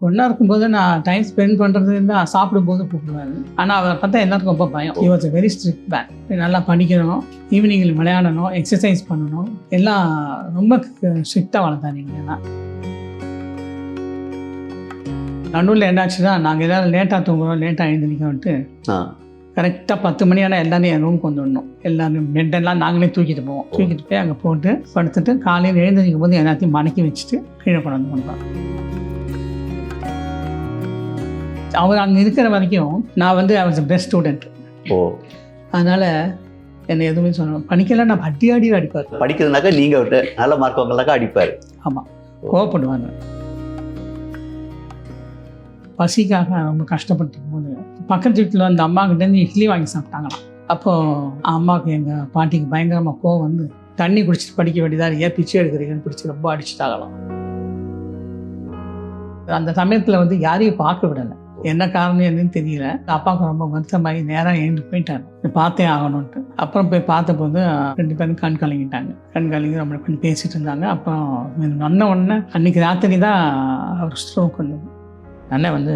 ஒன்றா இருக்கும்போது நான் டைம் ஸ்பெண்ட் பண்ணுறது தான் சாப்பிடும்போது கூப்பிடுவாரு. ஆனால் அவரை பார்த்தா எல்லாருக்கும் ரொம்ப பயம். He was a very strict man. நல்லா படிக்கணும், ஈவினிங்கில் விளையாடணும், எக்ஸசைஸ் பண்ணணும், எல்லாம் ரொம்ப ஸ்ட்ரிக்டாக வளர்த்தாருங்க. நடுவில் என்னாச்சுன்னா, நாங்கள் எல்லோரும் லேட்டாக தூங்குறோம், லேட்டாக எழுந்திரிக்கணும்ட்டு கரெக்டாக 10 மணி ஆனால் எல்லாரும் என் ரூமுக்கு வந்துடணும். எல்லாரும் பெட்டெல்லாம் நாங்களே தூக்கிட்டு போவோம். தூக்கிட்டு போய் அங்கே போட்டு படுத்துட்டு காலையில் எழுந்திரிக்கும் போது எல்லாத்தையும் மடக்கி வச்சுட்டு கீழே கொண்டு வந்து பண்ணுறோம். அவர் அங்கே இருக்கிற வரைக்கும் நான் வந்து ஐ வாஸ் பெஸ்ட் ஸ்டூடெண்ட். அதனால் என்னை எதுவுமே சொல்லணும். படிக்கலாம் நான் அடி அடிப்பார். படிக்கிறதுனாக்கா நீங்கள் நல்ல மார்க் வாங்கலாக்கா அடிப்பார். ஆமாம், கோவப்படுவாங்க. பசிக்காக ரொம்ப கஷ்டப்பட்டு போது பக்கத்து வீட்டில் வந்து அம்மாக்கிட்டேருந்து இட்லி வாங்கி சாப்பிட்டாங்களாம். அப்போது அம்மாவுக்கு எங்கள் பாட்டிக்கு பயங்கரமாக கோவம் வந்து தண்ணி குடிச்சிட்டு படிக்க வேண்டியதாக ஏன் பிச்சை எடுக்கிறீங்கன்னு பிடிச்சி ரொம்ப அடிச்சுட்டாங்களாம். அந்த சமயத்தில் வந்து யாரையும் பார்க்க விடலை. என்ன காரணம் என்னன்னு தெரியல. அப்பாவுக்கு ரொம்ப வருத்தமாகி நேராக எழுந்து போயிட்டாங்க. பார்த்தே ஆகணும்ன்ட்டு. அப்புறம் போய் பார்த்தபோது 2 பேரும் கண் கலங்கிட்டாங்க. கண் கலங்கி ரொம்ப பண்ணி பேசிகிட்டு இருந்தாங்க. அப்புறம் வந்த உடனே அன்றைக்கி ராத்திரி தான் அவர் ஸ்ட்ரோக் வந்தது. அண்ணன் வந்து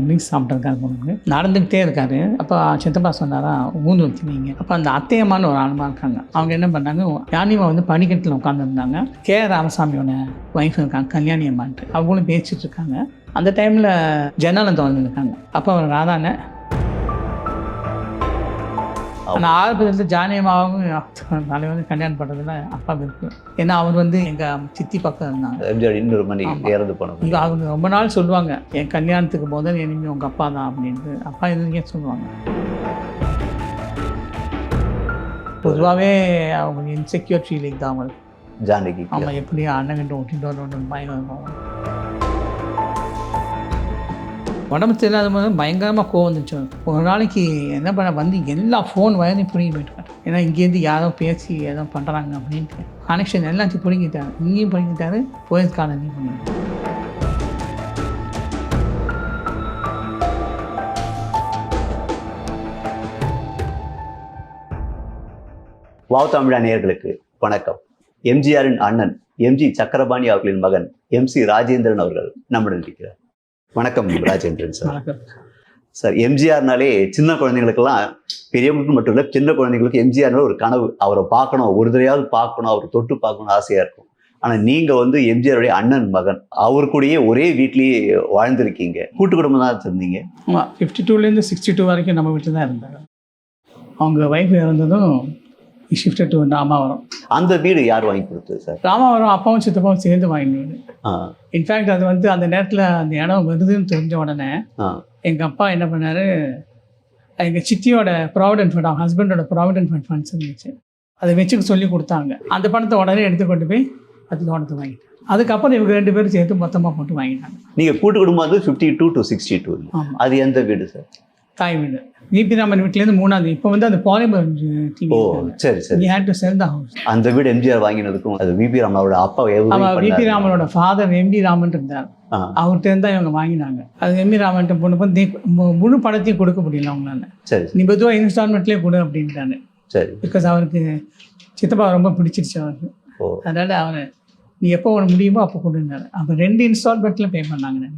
மிக்ஸ் சாப்பிட்ருக்காரு பொண்ணுக்கு நடந்துக்கிட்டே இருக்காரு. அப்போ சித்தப்பா சொன்னாரா ஊந்து வச்சுருவீங்க. அப்போ அந்த அத்தையம்மான்னு ஒரு ஆளுமா இருக்காங்க. அவங்க என்ன பண்ணாங்க, யானிமா வந்து படிக்கட்டில் உட்காந்துருந்தாங்க. கே ராமசாமியோட ஒய்ஃப் இருக்காங்க, கல்யாணி அம்மான்ட்டு. அவங்களும் பேசிகிட்டு இருக்காங்க. அந்த டைமில் ஜன்னலை திறந்துருக்காங்க. அப்போ ராதாண்ண ஆனால் ஆரம்பத்துலேருந்து ஜானியம்மாவும் தலைவன் கல்யாணம் பண்ணுறதுல அப்பா இருக்கு. ஏன்னா அவர் வந்து எங்கள் சித்தி பக்கம் இருந்தாங்க. இன்னொரு மணி இறந்து போனோம். இங்கே அவங்க ரொம்ப நாள் சொல்லுவாங்க, என் கல்யாணத்துக்கு முதல் இனிமேல் உங்கள் அப்பா தான் அப்படின்ட்டு. அப்பா எதுக்கே சொல்லுவாங்க. பொதுவாகவே அவங்க இன்செக்யூர் ஃபீலிங் தான் அவங்களுக்கு. ஜானகி ஆமாம், எப்படி அண்ணங்கிட்ட ஒட்டிட்டு வரணும் பயம் இருக்கும். உடம்பு தெரியாத போது பயங்கரமாக கோவம் வந்துச்சு. ஒரு நாளைக்கு என்ன பண்ண வந்து எல்லா ஃபோன் வயதையும் பிடிங்கி போயிட்டார். ஏன்னா இங்கேருந்து யாரோ பேசி ஏதோ பண்ணுறாங்க அப்படின்ட்டு கனெக்ஷன் எல்லாத்தையும் பிடிங்கிட்டாரு. இங்கேயும் பிடிங்கிட்டாரு, போயஸ் காலேஜையும் பிடிங்கிட்டாரு. வாவ் தமிழா நேயர்களுக்கு வணக்கம். எம்ஜிஆரின் அண்ணன் எம்ஜி சக்கரபாணி அவர்களின் மகன் MC ராஜேந்திரன் அவர்கள் நம்முடன் இருக்கிறார். வணக்கம் ராஜேந்திரன் சார். சார், எம்ஜிஆர்னாலே சின்ன குழந்தைங்களுக்கெல்லாம், பெரியவங்களுக்கு மட்டும் இல்லை, சின்ன குழந்தைங்களுக்கு எம்ஜிஆர்னால ஒரு கனவு. அவரை பார்க்கணும், ஒரு தடையாவது பார்க்கணும், அவரை தொட்டு பார்க்கணும்னு ஆசையாக இருக்கும். ஆனால் நீங்கள் வந்து எம்ஜிஆருடைய அண்ணன் மகன், அவர் கூடயே ஒரே வீட்லேயே வாழ்ந்துருக்கீங்க. கூட்டு குடும்பம் தான் இருந்தீங்க. ஆமாம், 52லேருந்து 62 வரைக்கும் நம்ம வீட்டில் தான் இருந்தாங்க. அவங்க ஒய்ஃப் இறந்ததும் ஷிஃப்ட் டு ராமாவரம். அந்த வீடு யார் வாங்கி கொடுத்தது சார்? ராமாவரம் அப்பாவும் சித்தப்பாவும் சேர்ந்து வாங்கினது. இன்ஃபேக்ட் அது வந்து அந்த நேரத்தில் அந்த இடம் வருதுன்னு தெரிஞ்ச உடனே எங்கள் அப்பா என்ன பண்ணார், எங்கள் சித்தியோட ப்ராவிடென்ட் ஃபண்ட், அவங்க ஹஸ்பண்டோட ப்ராவிடென்ட் ஃபண்ட் ஃபண்ட்ஸ் இருந்துச்சு, அதை வச்சுக்க சொல்லி கொடுத்தாங்க. அந்த பணத்தை உடனே எடுத்து கொண்டு போய் அது தோட்டத்தை வாங்கிட்டேன். அதுக்கப்புறம் இவங்க 2 பேரும் சேர்த்து மொத்தமாக போட்டு வாங்கிட்டாங்க. நீங்கள் கூட்டு குடும்பம் வந்து 52 to 62. அது எந்த வீடு சார்? தாய் வீடு. விபி ராமன் வீட்டிலேருந்து 3ஆவது. இப்போ வந்து அந்த பாலிமர் டிவி. சரி சரி. அந்த வீடு எம்ஜிஆர் வாங்கினதுக்கும் அது விபி ராமனோட அப்பா. விபி ராமனோட ஃபாதர் MB ராமன் இருந்தார். அவர்கிட்ட இருந்தால் இவங்க வாங்கினாங்க. அது MB ராமன்ட்ட பொண்ணு முழு படத்தையும் கொடுக்க முடியல அவங்களால. சரி, நீ பொதுவாக இன்ஸ்டால்மெண்ட்லேயே கொடு அப்படின்ட்டாங்க. சரி, பிகாஸ் அவருக்கு சித்தப்பா ரொம்ப பிடிச்சிருச்சு அவருக்கு. அதனால் அவரை நீ எப்போ ஒன்று முடியுமோ அப்போ கொடுனாரு. அப்போ 2 இன்ஸ்டால்மெண்ட்டில் பே பண்ணாங்க.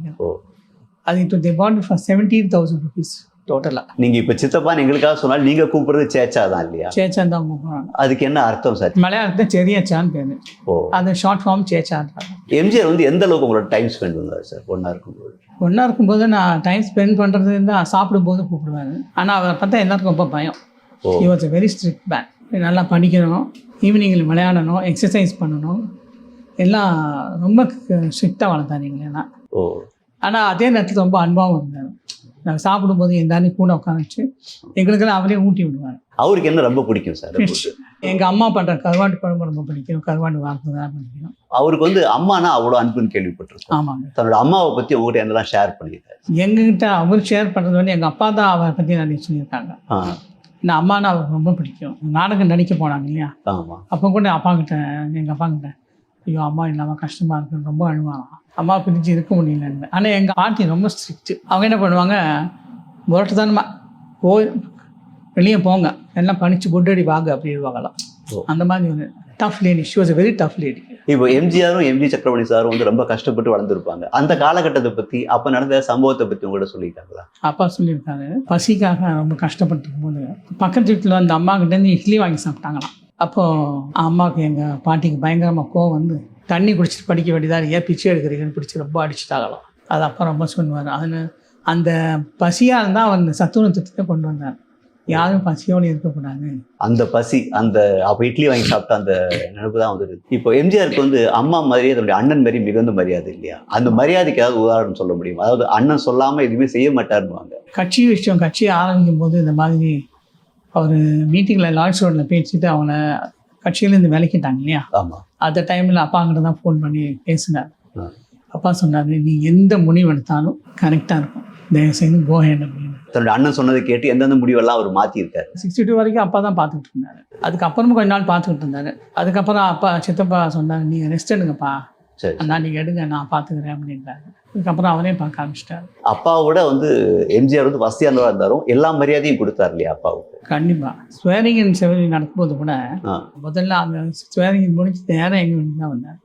அது இப்போ தே பாண்ட் ஃபார் 17,000 rupees டோட்டலாக. நீங்கள் இப்போ சித்தப்பான்னு எங்களுக்காக சொன்னால் நீங்கள் கூப்பிடுறது சேச்சா தான் இல்லையா? சேச்சான் தான் கூப்பிடுறாங்க. அதுக்கு என்ன அர்த்தம் சார்? மலையாளத்தில் செரியாச்சான்னு பேர். அது ஷார்ட் ஃபார்ம் சேச்சான்றாங்க. எம்ஜிஆர் வந்து எந்த அளவுக்கு உங்களோட டைம் ஸ்பெண்ட் பண்ணுவார் சார் ஒன்றா இருக்கும்போது நான் டைம் ஸ்பெண்ட் பண்ணுறது தான் சாப்பிடும்போது கூப்பிடுவாரு. ஆனால் அவரை பார்த்தா எல்லாருக்கும் ரொம்ப பயம். He was a very strict man. நல்லா படிக்கணும், ஈவினிங்கில் விளையாடணும், எக்ஸசைஸ் பண்ணணும், எல்லாம் ரொம்ப ஸ்ட்ரிக்டாக வளர்த்தாருங்கன்னா. ஆனால் அதே நேரத்தில் ரொம்ப அன்பாகவும் இருந்தார். நாங்கள் சாப்பிடும்போது எல்லாரையும் கூட உட்காந்துச்சு எங்களுக்கெல்லாம் அவரே ஊட்டி விடுவார். அவருக்கு என்ன ரொம்ப பிடிக்கும் சார்? எங்கள் அம்மா பண்ணுற கருவாட்டு குழம்பு ரொம்ப பிடிக்கும். கருவாட்டு வார்த்தை தான் பிடிக்கும். அவருக்கு வந்து அம்மானா அவ்வளோ அன்புன்னு கேள்விப்பட்டிருக்கோம். ஆமாங்க. தன்னோட அம்மாவை பற்றி உங்கள்கிட்ட என்னெல்லாம் ஷேர் பண்ணியிருக்காரு? எங்ககிட்ட அவர் ஷேர் பண்ணுறது வந்து எங்கள் அப்பா தான் அவரை பற்றி நிறைய சொல்லியிருக்காங்க. நான் அம்மானா அவருக்கு ரொம்ப பிடிக்கும். நாடகம் நடிக்க போனாங்க இல்லையா, அப்போ கூட அப்பாக்கிட்ட, எங்கள் அப்பாக்கிட்ட, ஐயோ அம்மா இல்லாமல் கஷ்டமாக இருக்குன்னு ரொம்ப அழுவாங்க. அம்மா பிரிஞ்சு இருக்க முடியலன்னு. ஆனால் எங்கள் பாட்டி ரொம்ப ஸ்ட்ரிக்ட்டு. அவங்க என்ன பண்ணுவாங்க, முரட்டுதானமா வெளியே போங்க, எல்லாம் பணிச்சு புட்டடி வாங்க அப்படின்வாங்களாம். அந்த மாதிரி ஒரு tough lady. She was a very tough lady. இப்போ எம்ஜிஆரும் எம்ஜி சக்கரபாணி சாரும் வந்து ரொம்ப கஷ்டப்பட்டு வளர்ந்துருப்பாங்க. அந்த காலகட்டத்தை பத்தி அப்ப நடந்த சம்பவத்தை பத்தி உங்கள்கிட்ட சொல்லியிருக்காங்களா? அப்பா சொல்லியிருக்காரு, பசிக்காக ரொம்ப கஷ்டப்பட்டு போது பக்கத்து வீட்டில் அந்த அம்மா கிட்டேருந்து இட்லி வாங்கி சாப்பிட்டாங்களாம். அப்போது அம்மாவுக்கு எங்கள் பாட்டிக்கு பயங்கரமாக கோவம் வந்து தண்ணி குடிச்சிட்டு படிக்க வேண்டியதாக ஏன் பிச்சை எடுக்கிறீங்கன்னு பிடிச்சி ரொம்ப அடிச்சுட்டாங்களாம். அது அப்பா ரொம்ப சொல்லுவார். அந்த பசியாக இருந்தால் அவன் சத்துணவு திட்டத்தை கொண்டு வந்தார். யாரும் பசியோடு இருக்கக்கூடாது. அந்த பசி அந்த அப்போ இட்லி வாங்கி சாப்பிட்ட அந்த நினைப்பு தான் வந்துடுது. இப்போ எம்ஜிஆருக்கு வந்து அம்மா மாதிரியே தன்னுடைய அண்ணன் மாதிரி மிகுந்த மரியாதை இல்லையா? அந்த மரியாதைக்கு ஏதாவது உதாரணம் சொல்ல முடியுமா? அதாவது அண்ணன் சொல்லாமல் எதுவுமே செய்ய மாட்டாருன்னு. கட்சி ஆரம்பிக்கும் போது இந்த மாதிரி அவர் மீட்டிங்கில் லார்ட்ஸ் ரோடில் பேசிட்டு அவனை கட்சியிலேருந்து விலக்கிட்டாங்க இல்லையா? ஆமாம். அந்த டைமில் அப்பாங்கிட்ட தான் ஃபோன் பண்ணி பேசினார். அப்பா சொன்னார், நீ எந்த முடிவு எடுத்தாலும் கரெக்டாக இருக்கும், தயவுசெய்து கோ ஹெட் அப்படின்னு. தன்னுடைய அண்ணன் சொன்னதை கேட்டு எந்தெந்த முடிவெல்லாம் அவர் மாற்றிருக்காரு. 62 வரைக்கும் அப்பா தான் பார்த்துக்கிட்டு இருந்தார். அதுக்கப்புறமும் கொஞ்ச நாள் பார்த்துக்கிட்டு இருந்தார். அதுக்கப்புறம் அப்பா சித்தப்பா சொன்னாங்க, நீங்கள் ரெஸ்ட் எடுங்கப்பா, சரி அண்ணா நீங்கள் எடுங்க, நான் பார்த்துக்கிறேன் அப்படின்றாங்க. அதுக்கப்புறம் அவரே பார்க்க ஆரம்பிச்சிட்டாரு. அப்பாவோட வந்து எம்ஜிஆர் வந்து வசதியானவராக இருந்தாலும் எல்லா மரியாதையும் கொடுத்தார் இல்லையா அப்பாவுக்கு? கண்டிப்பாக. ஸ்வேரிங் செவரி நடக்கும்போது கூட முதல்ல அந்த ஸ்வேரிங் முடிச்சு நேரம் எங்கள் வீட்டுக்கு தான் வந்தார்.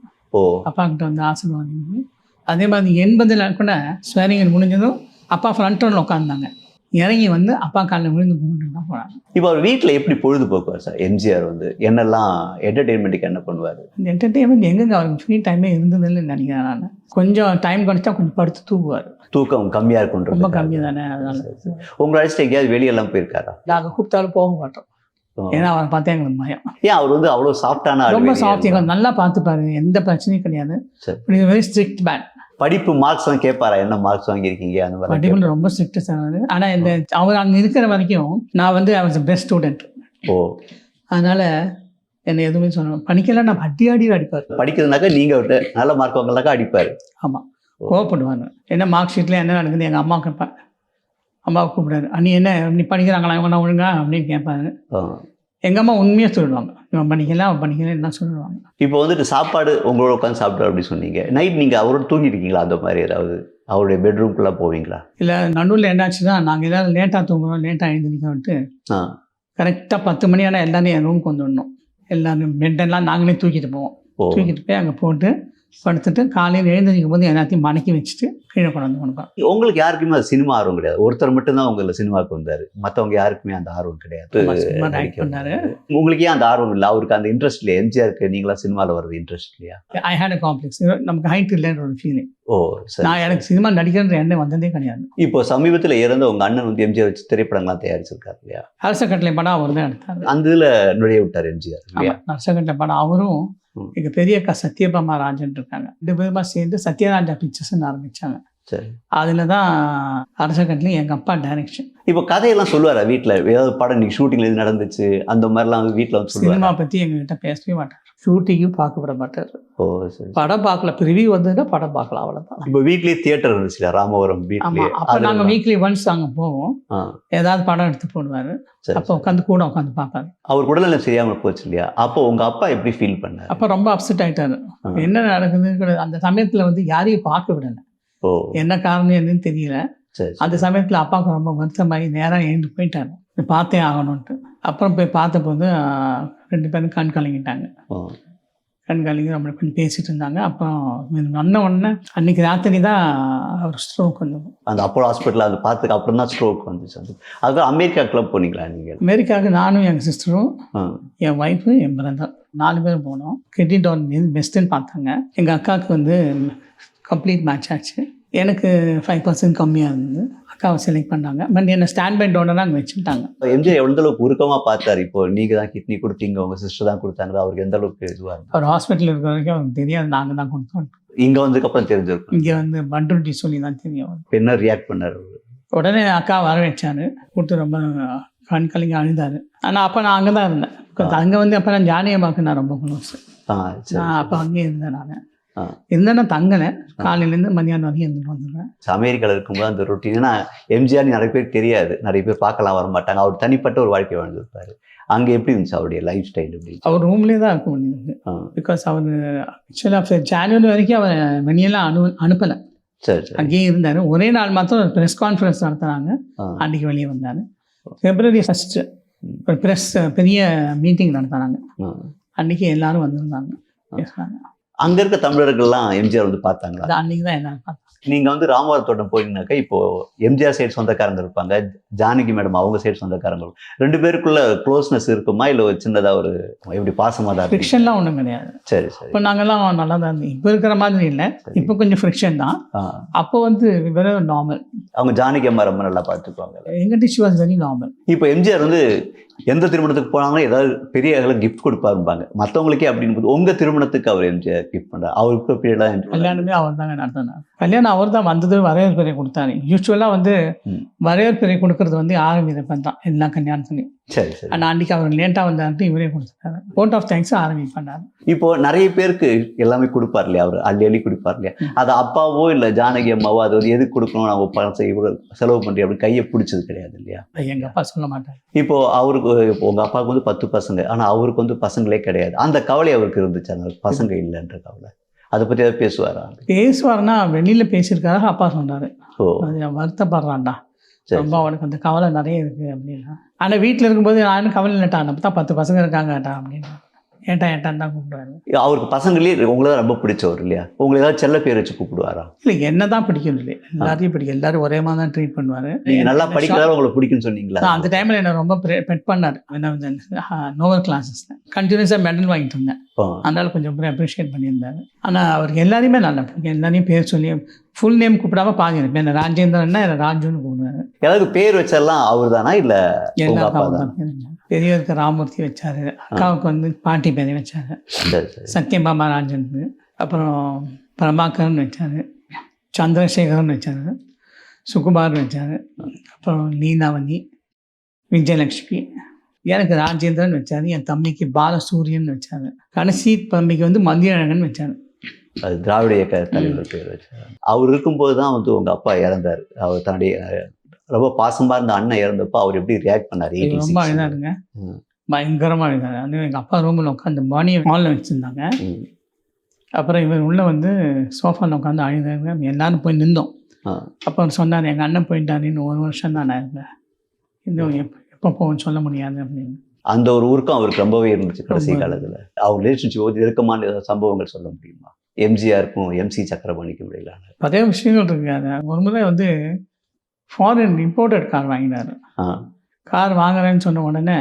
அப்பா கிட்ட வந்து ஆசீர்வாதம். அதே மாதிரி 80 கூட ஸ்வேரிங் முடிஞ்சதும் அப்பா ஃப்ரண்ட் ரோல உட்காந்துருந்தாங்க. இறங்கி வந்து அப்பா காலில் விழுந்து கும்பிட்டு தான் போனாங்க. இப்போ அவர் வீட்டில் எப்படி பொழுதுபோக்குவார் சார் எம்ஜிஆர்? வந்து என்னெல்லாம் என்டர்டெயின்மெண்ட்டுக்கு என்ன பண்ணுவார்? இந்த என்டர்டெயின்மெண்ட் எங்கெங்க அவருக்கு ஃப்ரீ டைமே இருந்ததில்லை நினைக்கிறேன் நான். கொஞ்சம் டைம் கிடைச்சா கொஞ்சம் படுத்து தூங்குவார். தூக்கம் கம்மியாக இருக்குன்ற ரொம்ப கம்மி தானே. அதனால உங்களை அழைச்சிட்டு எங்கேயாவது வெளியெல்லாம் போயிருக்காரா? நாங்கள் கூப்பிட்டாலும் போக மாட்டோம். ஏன்னா அவரை பார்த்தா எங்களுக்கு பயம். ஏன் அவர் வந்து அவ்வளோ சாஃப்டான? ரொம்ப சாஃப்ட், நல்லா பார்த்துப்பாரு, எந்த பிரச்சனையும் கிடையாது. Very strict man. படிப்பு மார்க்ஸ் தான் கேட்பாரா? என்ன மார்க்ஸ் வாங்கியிருக்கீங்க அந்த மாதிரி? படிப்புல ரொம்ப ஸ்ட்ரிக்ட் சார். ஆனால் இந்த அவர் அங்கே இருக்கிற வரைக்கும் நான் வந்து அவர் பெஸ்ட் ஸ்டூடெண்ட். அதனால என்னை எதுவுமே சொல்லணும். படிக்கலாம் நான் அடி அடிப்பார். படிக்கிறதுனாக்கா நீங்கள் அவர்கிட்ட நல்ல மார்க் வாங்கலாக்கா அடிப்பார்? ஆமாம், கோவப்படுவாங்க. என்ன மார்க் ஷீட்டில் என்ன நடக்குது எங்கள் அம்மா கேட்பேன். அம்மாவை கூப்பிடாரு, நீ என்ன நீ படிக்கிறாங்களா இவனா ஒழுங்கா அப்படின்னு கேட்பாரு. எங்கள் அம்மா உண்மையாக சொல்லுவாங்க, இவன் பண்ணிக்கலாம் அவன் பண்ணிக்கலாம் என்ன சொல்லுவாங்க. இப்போ வந்துட்டு சாப்பாடு உங்களோட உட்காந்து சாப்பிட்டாரு அப்படின்னு சொன்னீங்க. நைட் நீங்கள் அவரோட தூங்கிருக்கீங்களா? அந்த மாதிரி ஏதாவது அவருடைய பெட்ரூம்குள்ளே போவீங்களா? இல்லை, நடுவில் என்னாச்சுன்னா நாங்கள் எதாவது லேட்டாக தூங்குறோம், லேட்டாக எழுந்திரிக்கோன்ட்டு கரெக்டாக 10 மணி ஆனால் எல்லாரும் என் ரூமுக்கு வந்துடணும். எல்லாரும் பெட்டெல்லாம் நாங்களே தூக்கிட்டு போவோம். தூக்கிட்டு போய் அங்கே போட்டு படுத்துட்டு காலையில் எழுந்திரிக்கும் போது எல்லாத்தையும் மடக்கி வச்சுட்டு கீழே கொண்டு கொடுப்பேன். உங்களுக்கு யாருக்குமே அது சினிமா ஆர்வம் கிடையாது? ஒருத்தர் மட்டும்தான் உங்களை சினிமாவுக்கு வந்தார், மற்றவங்க யாருக்குமே அந்த ஆர்வம் கிடையாது. உங்களுக்கு ஏன் அந்த ஆர்வம் இல்லை? அவருக்கு அந்த இன்ட்ரெஸ்ட் இல்லையா? எம்ஜிஆருக்கு நீங்களா சினிமாவில் வர்றது இன்ட்ரெஸ்ட் இல்லையா? ஐ ஹேட் அ காம்ப்ளெக்ஸ். நமக்கு ஹைட் இல்லைன்ற ஒரு ஃபீலிங். நான் எனக்கு சினிமா நடிக்கிறன்ற எண்ணம் வந்ததே கிடையாது. இப்போ சமீபத்தில் இறந்த உங்க அண்ணன் வந்து எம்ஜிஆர் வச்சு திரைப்படங்கள்லாம் தயாரிச்சிருக்காரு இல்லையா? அரசக்கட்டளை படம் அவர் தான் எடுத்தார். அந்த இதில் நுழைய விட்டார் எம்ஜிஆர். அரசக்கட்டளை படம் அவரும் எங்கள் பெரிய அக்கா சத்யபாமா ராஜன் இருக்காங்க, 2 பேருமா சேர்ந்து சத்யராஜா பிக்சர்ஸ்ன்னு ஆரம்பித்தாங்க. அதில் தான் அரசக்கட்டளையும் எங்கள் அப்பா டைரக்ஷன். இப்போ கதையெல்லாம் சொல்லுவாரா வீட்டில்? ஏதாவது படம் நீங்கள் ஷூட்டிங்கில் எது நடந்துச்சு அந்த மாதிரிலாம் வீட்டில் வந்து சினிமா பற்றி எங்ககிட்ட பேசவே மாட்டார். ஷூட்டிங்கும் பார்க்க விட மாட்டார். படம் பார்க்கல, ரிவ்யூ வந்ததுன்னா படம் பார்க்கலாம், அவ்வளோதான். இப்போ வீட்லேயே தியேட்டர் இருந்துச்சுல ராமவரம் வீட்லேயே? அப்போ நாங்கள் வீக்லி ஒன்ஸ் அங்கே போவோம். ஏதாவது படம் எடுத்து போடுவார். அப்போ உட்காந்து பார்ப்பாரு. அவர் உடல்நிலை சரியாமல் போச்சு இல்லையா? அப்போ உங்கள் அப்பா எப்படி ஃபீல் பண்ணார்? அப்போ ரொம்ப அப்செட் ஆகிட்டாரு. என்ன நடக்குதுன்னு அந்த சமயத்தில் வந்து யாரையும் பார்க்க விடலை. என்ன காரணம் என்னன்னு தெரியல. அந்த சமயத்தில் அப்பாவுக்கு ரொம்ப வருத்தமாகி நேராக எழுந்து போயிட்டாரு, பார்த்தே ஆகணும்ன்ட்டு. அப்புறம் போய் பார்த்தபோது 2 பேரும் கண் கலங்கிட்டாங்க. கண் கலங்கி நம்ம கொஞ்சம் பேசிட்டு இருந்தாங்க. அப்புறம் வந்த உடனே அன்னைக்கு ராத்திரி தான் அவர் ஸ்ட்ரோக் வந்து அந்த அப்போலோ ஹாஸ்பிட்டலில் அது பார்த்ததுக்கு அப்புறம் தான் ஸ்ட்ரோக் வந்துச்சு. அதுக்கு அமெரிக்காவுக்குலாம் போனீங்களா நீங்கள்? அமெரிக்காவுக்கு நானும் எங்கள் சிஸ்டரும் என் ஒய்ஃபு என் பிரதர் 4 பேரும் போனோம். கிட்னி டவுன் பெஸ்ட்டுன்னு பார்த்தாங்க. எங்கள் அக்காவுக்கு வந்து கம்ப்ளீட் மேட்ச் ஆச்சு. எனக்கு 5% கம்மியாக இருந்தது. அக்காவை செலக்ட் பண்ணாங்க. பட் என்னை ஸ்டாண்ட் பை டோனராக அங்கே வச்சுட்டாங்க. எம்ஜிஆர் எந்த அளவுக்கு உருக்கமாக பார்த்தாரு? இப்போ நீங்கள் தான் கிட்னி கொடுத்தீங்க, உங்கள் சிஸ்டர் தான் கொடுத்தாங்க, அவருக்கு எந்த அளவுக்கு இதுவாக இருந்தது? அவர் ஹாஸ்பிட்டலில் இருக்கிற வரைக்கும் அவருக்கு தெரியாது, நாங்கள் தான் கொடுத்தோம். இங்கே வந்ததுக்கப்புறம் தெரிஞ்சிருக்கும். இங்கே வந்து பண்ருட்டி சொல்லி தான் தெரியும். என்ன ரியாக்ட் பண்ணார்? உடனே அக்கா வர வச்சாரு, கொடுத்து ரொம்ப கண் கலங்கி அழுதாரு. ஆனால் அப்போ நான் அங்கே தான் இருந்தேன். அங்கே வந்து அப்போ நான் ஜானியம்மாவுக்கு நான் ரொம்ப க்ளோஸ். நான் அப்போ அங்கேயே இருந்தேன். நான் இருந்தேன்னா தங்கினேன், காலையிலேருந்து மதியானம் வரைக்கும் இருந்துட்டு வந்துடுவேன். அமெரிக்காவில் இருக்கும்போது அந்த ரொட்டீன், ஏன்னா எம்ஜிஆர் நிறைய பேர் தெரியாது, நிறைய பேர் பார்க்கலாம் வர மாட்டாங்க. அவர் தனிப்பட்ட ஒரு வாழ்க்கை வாழ்ந்துருப்பாரு. அங்கே எப்படி இருந்துச்சு அவருடைய லைஃப் ஸ்டைல்? எப்படி? அவர் ரூம்லேயே தான் இருக்க முடியுது. பிகாஸ் அவர் ஆக்சுவலாக ஜனவரி வரைக்கும் அவர் வெளியெல்லாம் அனுப்பலை. சரி, அங்கேயே இருந்தார். ஒரே நாள் மாத்திரம் ப்ரெஸ் கான்ஃபரன்ஸ் நடத்துனாங்க, அன்றைக்கி வெளியே வந்தார். February 1 ஒரு ப்ரெஸ் பெரிய மீட்டிங் நடத்தினாங்க. ஆ. அன்றைக்கி எல்லாரும் வந்திருந்தாங்க, பேசுனாங்க. அங்க இருக்க தமிழர்கள்லாம் எம்ஜிஆர் வந்து பார்த்தாங்களா? அது அன்றைக்கி தான் எல்லாரும் பார்த்தோம். நீங்க வந்து ராமவார தோட்டம் போனீங்கன்னாக்கா, இப்போ எம்ஜிஆர் சைடு சொந்தக்காரங்க இருப்பாங்க, ஜானகி மேடம் அவங்க சைடு சொந்தக்காரங்க இருப்பாங்க. 2 பேருக்குள்ள க்ளோஸ்னஸ் இருக்குமா, இல்லை ஒரு சின்னதா ஒரு எப்படி பாசமாக தான்? ஃப்ரிக்ஷன்லாம் ஒன்றும் கிடையாது. சரி சரி. இப்போ நாங்கள்லாம் நல்லா தான் இருந்தோம். இப்போ இருக்கிற மாதிரி இல்லை, இப்போ கொஞ்சம் ஃப்ரிக்ஷன் தான். அப்போ வந்து வெறும் நார்மல். அவங்க ஜானகி அம்மா ரொம்ப நல்லா பார்த்துக்குவாங்க. எங்கிட்ட ஷி வாஸ் வெரி நார்மல். இப்போ எம்ஜிஆர் வந்து எந்த திருமணத்துக்கு போனாலும் ஏதாவது பெரிய கிஃப்ட் கொடுப்பாருப்பாங்க, மற்றவங்களுக்கே அப்படின்னு. உங்க திருமணத்துக்கு அவர் எம்ஜிஆர் கிஃப்ட் பண்ணார்? அவருக்கு பீரியடாக கல்யாணமே அவர் தாங்க நடத்தினார். கல்யாணம் அவர் தான் வந்தது, வரவேற்புரை கொடுத்தாரு. யூஸ்வலாக வந்து வரவேற்புரை கொடுக்கறது வந்து ஆரம்பிப்பேன் தான் எல்லா கல்யாணத்துலையும். சரி சரி. ஆனால் அன்றைக்கி அவர் லேட்டாக வந்தாருட்டு இவரே கொடுத்துருக்காரு. vote of thanks ஆரம்பிப்பார். இப்போ நிறைய பேருக்கு எல்லாமே கொடுப்பார் இல்லையா, அவர் அள்ளி அள்ளி கொடுப்பார் இல்லையா? அது அப்பாவோ இல்லை ஜானகி அம்மாவோ அது வந்து எதுக்கு கொடுக்கணும், நம்ம பணம் செலவு பண்ணுறேன் அப்படி கையை பிடிச்சது கிடையாது இல்லையா? எங்கள் அப்பா சொல்ல மாட்டார். இப்போ அவருக்கு உங்கள் அப்பாவுக்கு வந்து 10 பசங்க, ஆனால் அவருக்கு வந்து பசங்களே கிடையாது. அந்த கவலை அவருக்கு இருந்துச்சு, அந்த பசங்க இல்லைன்ற கவலை. அதை பற்றி ஏதாவது பேசுவாரா? பேசுவார்னா வெளியில் பேசியிருக்காரு, அப்பா சொன்னார். ஓ, அது வருத்தப்படுறான்டா, ரொம்ப அவனுக்கு அந்த கவலை நிறைய இருக்குது அப்படின்னா. ஆனால் வீட்டில் இருக்கும்போது நானும் கவலை இல்லைட்டான், அப்போ தான் 10 பசங்க இருக்காங்கட்டா அப்படின்னு ஏட்டான்னு தான் கூப்பிடுவாரு. அவருக்கு பசங்களே உங்களை தான் ரொம்ப பிடிச்சவர் இல்லையா? உங்களை ஏதாவது செல்ல பேர் வச்சு கூப்பிடுவாரா? இல்லை, என்ன தான் பிடிக்கும் இல்லை, எல்லாத்தையும் பிடிக்கும். எல்லாரும் ஒரே மாதிரி தான் ட்ரீட் பண்ணுவார். நீங்கள் நல்லா படிக்கிறதால உங்களுக்கு பிடிக்குன்னு சொன்னீங்களா? அந்த டைமில் என்ன ரொம்ப பெட் பண்ணார். நோவல் கிளாஸஸில் கண்டினியூஸாக மெடல் வாங்கிட்டு இருந்தேன், அதனால் கொஞ்சம் அப்ரிஷியேட் பண்ணியிருந்தாரு. ஆனால் அவருக்கு எல்லாரையுமே நல்லா பிடிக்கும். எல்லாரையும் பேர் சொல்லி ஃபுல் நேம் கூப்பிடாம பாதி என்ன ராஜேந்திரன்னா என்ன ராஜுன்னு கூப்பிடுவாரு. ஏதாவது பேர் வச்செல்லாம் அவர் தானா இல்லை எல்லாருக்கும் பேர்? பெரியவருக்கு ராமூர்த்தி வச்சாரு, அக்காவுக்கு வந்து பாட்டி பேரை வச்சாரு, சத்யபாமா ராஜன், அப்புறம் பிரபாகரன் வச்சாரு, சந்திரசேகரன் வச்சாரு, சுகுமார் வச்சாரு, அப்புறம் லீலாவதி, விஜயலட்சுமி, எனக்கு ராஜேந்திரன் வச்சாரு, என் தம்பிக்கு பாலசூரியன் வச்சாரு, கடைசி தம்பிக்கு வந்து மந்தியழகன் வச்சாரு. அது திராவிட இயக்க தலைவர் பேர் வச்சாரு. அவர் இருக்கும்போது தான் வந்து உங்கள் அப்பா இறந்தார். அவர் தன்னுடைய ரொம்ப பாசமாக இருந்த அண்ணன் இறந்தப்போ அவர் எப்படி ரியாக்ட் பண்ணார்? ரொம்ப அழுதாருங்க, பயங்கரமாக அழுதாரு. அது எங்கள் அப்பா ரூமில் உட்காந்து மணி ஹாலில் வச்சுருந்தாங்க. அப்புறம் இவர் உள்ளே வந்து சோஃபாவில் உட்காந்து அழுதாருங்க. எல்லாரும் போய் நின்றோம். அப்போ அவர் சொன்னார், எங்கள் அண்ணன் போயிட்டாருன்னு 1 வருஷம் தான் நான் இருந்தேன், இன்னும் எப்போ போகணும்னு சொல்ல முடியாது அப்படின்னு. அந்த ஒரு ஊருக்கும் அவருக்கு ரொம்பவே இருந்துச்சு கடைசி காலத்தில். அவர் ரிலேஷன்ஷிப் இறுக்கமான ஏதாவது சம்பவங்கள் சொல்ல முடியுமா? எம்ஜிஆருக்கும் எம்சி சக்கரபாணிக்கும் இடையிலான நிறைய விஷயங்கள் இருக்கு. ஒரு முறை வந்து ஃபாரின் இம்போர்ட்டட் கார் வாங்கினார். கார் வாங்குறேன்னு சொன்ன உடனே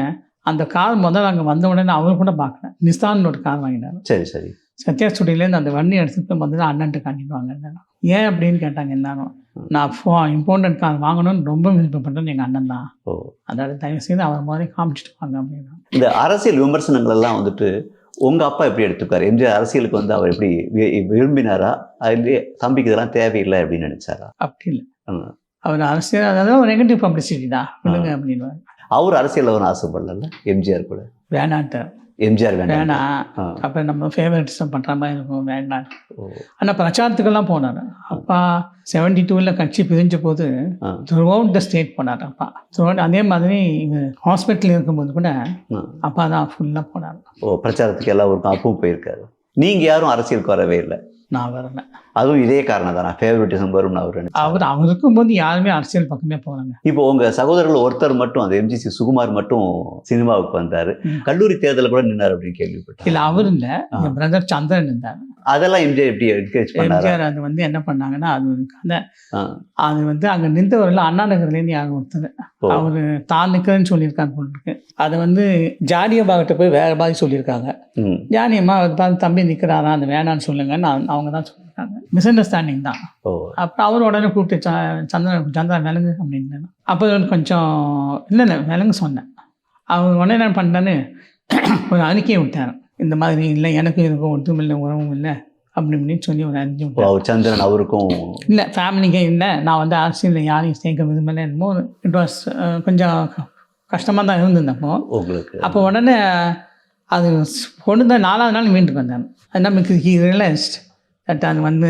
அந்த கார் முதல்ல அங்கே வந்த உடனே அவரு கூட பார்க்கல, நிசான் ஒரு கார் வாங்கினார். சரி சரி. சத்யா ஸ்டுடியோலேருந்து அந்த வண்டி எடுத்துகிட்டு முதல்ல அண்ணன்ட்டு காட்டிடுவாங்க. ஏன் அப்படின்னு கேட்டாங்க எல்லாரும். நான் இம்போர்ட்டட் கார் வாங்கணும்னு ரொம்ப விருப்பப்பட்டேன்னு எங்கள் அண்ணன் தான், அதோட தயவு செய்து அவர் மாதிரி காமிச்சிட்டு வாங்க அப்படின்னா. இந்த அரசியல் விமர்சனங்கள் எல்லாம் வந்துட்டு உங்கள் அப்பா எப்படி எடுத்துக்காரு? எம்ஜிஆர் அரசியலுக்கு வந்து அவர் எப்படி விரும்பினாரா, அது தம்பிக்கு இதெல்லாம் தேவையில்லை அப்படின்னு நினைச்சாரா? அப்படி இல்லை, அவர் அரசியல் அதாவது ஒரு நெகட்டிவ் பப்ளிசிட்டி தான் விழுங்க அப்படின்னு. அவர் அரசியலில் ஒரு ஆசைப்படல, எம்ஜிஆர் கூட வேணான்ட்டு. எம்ஜிஆர் வேணாம், அப்போ நம்ம ஃபேவரட்டிசம் பண்ணுற மாதிரி இருக்கும், வேண்டாம். ஆனால் பிரச்சாரத்துக்கெல்லாம் போனார். அப்பா 72 கட்சி பிரிஞ்ச போது த்ரூ அவுட் த ஸ்டேட் போனார் அப்பா. அதே மாதிரி ஹாஸ்பிட்டல் இருக்கும்போது கூட அப்பா தான் ஃபுல்லாக போனார். பிரச்சாரத்துக்கு எல்லா ஊருக்கும் அப்பவும் போயிருக்காரு. நீங்கள் யாரும் அரசியலுக்கு வரவே இல்லை? நான் வரல. அதுவும் இதே காரணம் தான், ஃபேவரட்டிசம் வரும்னு அவர் இருக்கும்போது யாருமே அரசியல் பக்கமே போகிறாங்க. இப்போ உங்கள் சகோதரர்கள் ஒருத்தர் மட்டும், அந்த எம்ஜிசி சுகுமார் மட்டும் சினிமாவுக்கு வந்தார், கல்லூரி தேர்தலில் கூட நின்னார் அப்படின்னு கேள்விப்பட்டேன். இல்லை, அவர் இல்லை, என் பிரதர் சந்திரன் இருந்தார். அதெல்லாம் எம்ஜிஆர் எப்படி என்கரேஜ் பண்ணார்? எம்ஜிஆர் அது வந்து என்ன பண்ணாங்கன்னா, அது ஒரு கதை. அது வந்து அங்கே நின்றவரில் அண்ணா நகர்லேருந்து யாரும் ஒருத்தர் அவர் தான் நிற்கிறேன்னு சொல்லியிருக்காரு போட்டுருக்கு. அதை வந்து ஜானியம்மாகிட்ட போய் வேற மாதிரி சொல்லியிருக்காங்க. ஜானியம்மா பார்த்து தம்பி நிற்கிறாரா, அந்த வேணான்னு சொல்லுங்கன்னு அவங்க தான் சொல்லியிருக்காங்க. மிஸ் அண்டர்ஸ்டாண்டிங் தான். அப்புறம் அவர் உடனே கூப்பிட்டு சந்திரன் விலங்கு அப்படின்னு. அப்போ கொஞ்சம் இல்லை விலங்கு சொன்னேன். அவர் உடனே என்ன பண்ணிட்டான்னு ஒரு அறிக்கையை விட்டார். இந்த மாதிரி இல்லை, எனக்கு இருக்கும் ஒன்றும் இல்லை, உறவும் இல்லை அப்படின்னு சொல்லி ஒரு அறிஞ்சு விட்டார். சந்திரன் அவருக்கும் இல்லை, ஃபேமிலிக்கே இல்லை, நான் வந்து அரசியலில் யாரையும் சேர்க்க விரும்பலை. என்னமோ இட் வாஸ் கொஞ்சம் கஷ்டமாக தான் இருந்திருந்தப்போ உங்களுக்கு. அப்போ உடனே அது கொண்டு தான் 4வது நாள் மீண்டுக்கு வந்தேன். அது நமக்கு ரியலைஸ்ட் தட் அது வந்து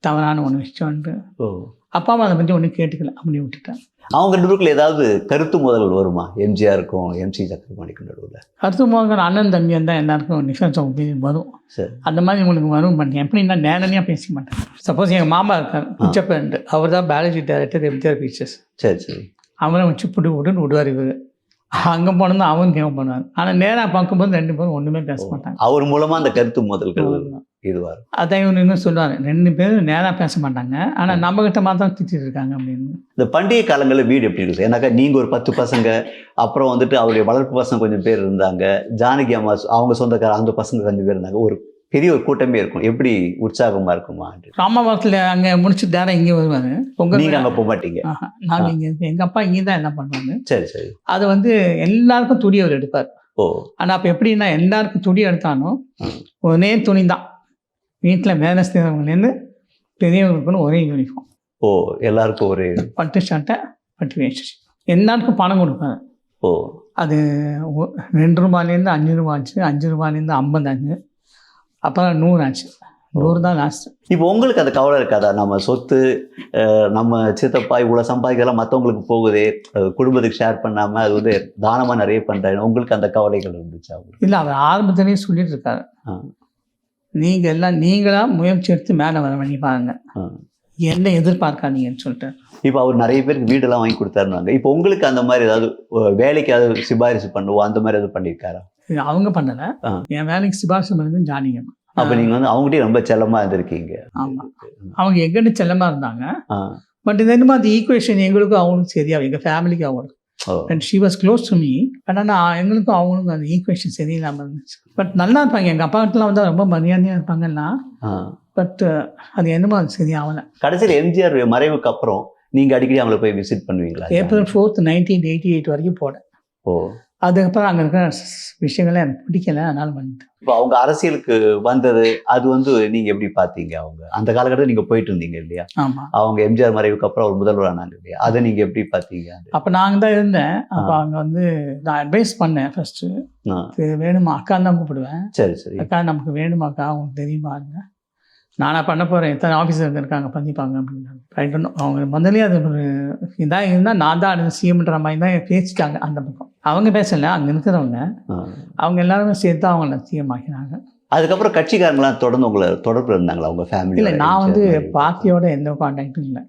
தவறான ஒன்று விஷயம்ட்டு. அப்பாவும் அதை பற்றி ஒன்றும் கேட்டுக்கல, அப்படி விட்டுட்டேன். அவங்க 2 பேருக்குள்ள ஏதாவது கருத்து மோதல் வருமா, எம்ஜிஆருக்கும் எம்சி சக்கரபாணிக்கும் நடுவில்? கருத்து மோதல் அண்ணன் தம்பி தான் எல்லாருக்கும் டிஃபரன்ஸ் ஆஃப் ஒப்பீனியன் வரும். சரி, அந்த மாதிரி உங்களுக்கு வரும். பண்ணி எப்படின்னா நேரடியாக பேசிக்க மாட்டேன். சப்போஸ் எங்கள் மாமா இருக்கார் பிச்சப்பேண்ட், அவர் தான் பயாலஜி டைரக்டர் எம்ஜிஆர் பிக்சர்ஸ். சரி சரி. அவரை வச்சு விடுன்னு விடுவார் இவர். அங்கே போனது அவன் கேட்க பண்ணுவார். ஆனால் நேராக பார்க்கும்போது 2 பேரும் ஒன்றுமே பேச மாட்டாங்க. அவர் மூலமா அந்த கருத்து முதல்கள் இதுவாரு. அதான் இவன் இன்னும் சொல்லுவார், 2 பேரும் நேராக பேச மாட்டாங்க, ஆனால் நம்மகிட்ட மாத்திரம் திட்டிட்டு இருக்காங்க அப்படின்னு. இந்த பண்டிகை காலங்களில் வீடு எப்படி இருக்குது? ஏன்னாக்கா நீங்கள் ஒரு 10 பசங்க, அப்புறம் வந்துட்டு அவருடைய வளர்ப்பு பசங்க கொஞ்சம் பேர் இருந்தாங்க, ஜானகி அம்மா அவங்க சொந்தக்கார அந்த பசங்க கொஞ்சம் பேர் இருந்தாங்க, ஒரு பெரிய ஒரு கூட்டமே இருக்கும். எப்படி உற்சாகமா இருக்குமா? ராமபுரத்தில் அங்கே முடிச்சுட்டு நேரம் இங்கே வருவார். நீங்க அங்கே போக மாட்டீங்க? நாங்கள் இங்கே எங்கள் அப்பா இங்கே தான் என்ன பண்ணுவாங்க. சரி சரி. அது வந்து எல்லாருக்கும் துணி அவர் எடுப்பார். ஓ. ஆனால் அப்போ எப்படின்னா எல்லாருக்கும் துணி எடுத்தாலும் ஒரே துணி தான். வீட்டில் வேலை செய்கிறவங்கலேருந்து பெரியவங்களுக்குன்னு ஒரே யூனிஃபார்ம். ஓ. எல்லாருக்கும் ஒரே பட்டு சட்டை, பட்டு வேஷ்டி. எல்லாருக்கும் பணம் கொடுப்பாரு. ஓ. அது 2 ரூபாயிலேருந்து 5 ரூபா ஆச்சு, 5 ரூபாயிலேருந்து 50 ஆச்சு, அப்புறம் 100 ஆச்சு. 100 தான் லாஸ்ட். இப்போ உங்களுக்கு அந்த கவலை இருக்காதா? நம்ம சொத்து, நம்ம சித்தப்பா இவ்வளோ சம்பாதிக்கலாம் மற்றவங்களுக்கு போகுதே, குடும்பத்துக்கு ஷேர் பண்ணாமல் அது வந்து தானமாக நிறைய பண்ணுறாங்க, உங்களுக்கு அந்த கவலைகள் இருந்துச்சா? இல்லை, அவர் ஆரம்பத்திலேயே சொல்லிட்டு இருக்காரு, நீங்கள் எல்லாம் நீங்களாக முயற்சி எடுத்து மேலே வர பண்ணி பாருங்க, என்ன எதிர்பார்க்காதீங்கன்னு சொல்லிட்டு. இப்போ அவர் நிறைய பேருக்கு வீடெல்லாம் வாங்கி கொடுத்தாருனாங்க. இப்போ உங்களுக்கு அந்த மாதிரி ஏதாவது வேலைக்கு ஏதாவது சிபாரிசு பண்ணுவோம் அந்த மாதிரி எதாவது பண்ணியிருக்காரா? அவங்க பண்ணலை. என் வேலைக்கு சிபாரிசு பண்ணது ஜானிங்க. அப்போ நீங்கள் வந்து அவங்ககிட்டயே ரொம்ப செல்லமாக இருந்திருக்கீங்க. ஆமாம், அவங்க எங்கிட்ட செல்லமாக இருந்தாங்க. பட் இது என்னமோ அந்த ஈக்குவேஷன் எங்களுக்கும் அவங்களுக்கும் சரியாகும், எங்கள் ஃபேமிலிக்கு அவங்களுக்கும். And she was close to me. ஆனால் நான் எங்களுக்கும் அவங்களுக்கும் அந்த ஈக்குவேஷன் சரியில்லாமல் இருந்துச்சு. பட் நல்லா இருப்பாங்க, எங்கள் அப்பாட்டெலாம் வந்து ரொம்ப மரியாதையாக இருப்பாங்கன்னா. பட் அது என்னமோ அது சரியாகலை. கடைசியில் எம்ஜிஆர் மறைவுக்கு அப்புறம் நீங்கள் அடிக்கடி அவங்கள போய் விசிட் பண்ணுவீங்களா? April 4th, 1988 வரைக்கும் போனேன். ஓ. அதுக்கப்புறம் அங்கே இருக்கிற விஷயங்கள்லாம் எனக்கு பிடிக்கல, அதனால வந்துட்டேன். இப்போ அவங்க அரசியலுக்கு வந்தது அது வந்து நீங்கள் எப்படி பார்த்தீங்க? அவங்க அந்த காலகட்டத்தில் நீங்கள் போயிட்டு இருந்தீங்க இல்லையா? ஆமாம். அவங்க எம்ஜிஆர் மறைவுக்கு அப்புறம் ஒரு முதல்வர் ஆனாங்க இல்லையா? அதை நீங்கள் எப்படி பார்த்தீங்க? அப்போ நாங்கள் தான் இருந்தேன். அப்போ அவங்க வந்து நான் அட்வைஸ் பண்ணேன் ஃபர்ஸ்ட்டு, வேணுமா அக்கான்னு தான் கூப்பிடுவேன். சரி சரி. அக்கா நமக்கு வேணுமாக்கா, அவங்களுக்கு தெரியுமா? நானாக பண்ண போகிறேன், எத்தனை ஆஃபீஸர் இருக்காங்க பண்ணிப்பாங்க அப்படின்னாங்க. ரைட்டு. அவங்க முதலே அது ஒரு இதாக இருந்தால் நான் தான் அடுத்த சிஎம்ன்ற மாதிரி தான் பேசிட்டாங்க அந்த பக்கம். அவங்க பேசலை, அங்கே இருக்கிறவங்க அவங்க எல்லாருமே சேர்த்து அவங்கள சிஎம் ஆக்கினாங்க. அதுக்கப்புறம் கட்சிக்காரங்களாம் தொடர்ந்து உங்களை தொடர்பு இருந்தாங்களா அவங்க ஃபேமிலி? இல்லை, நான் வந்து பார்ட்டியோட எந்த கான்டாக்டும் இல்லை.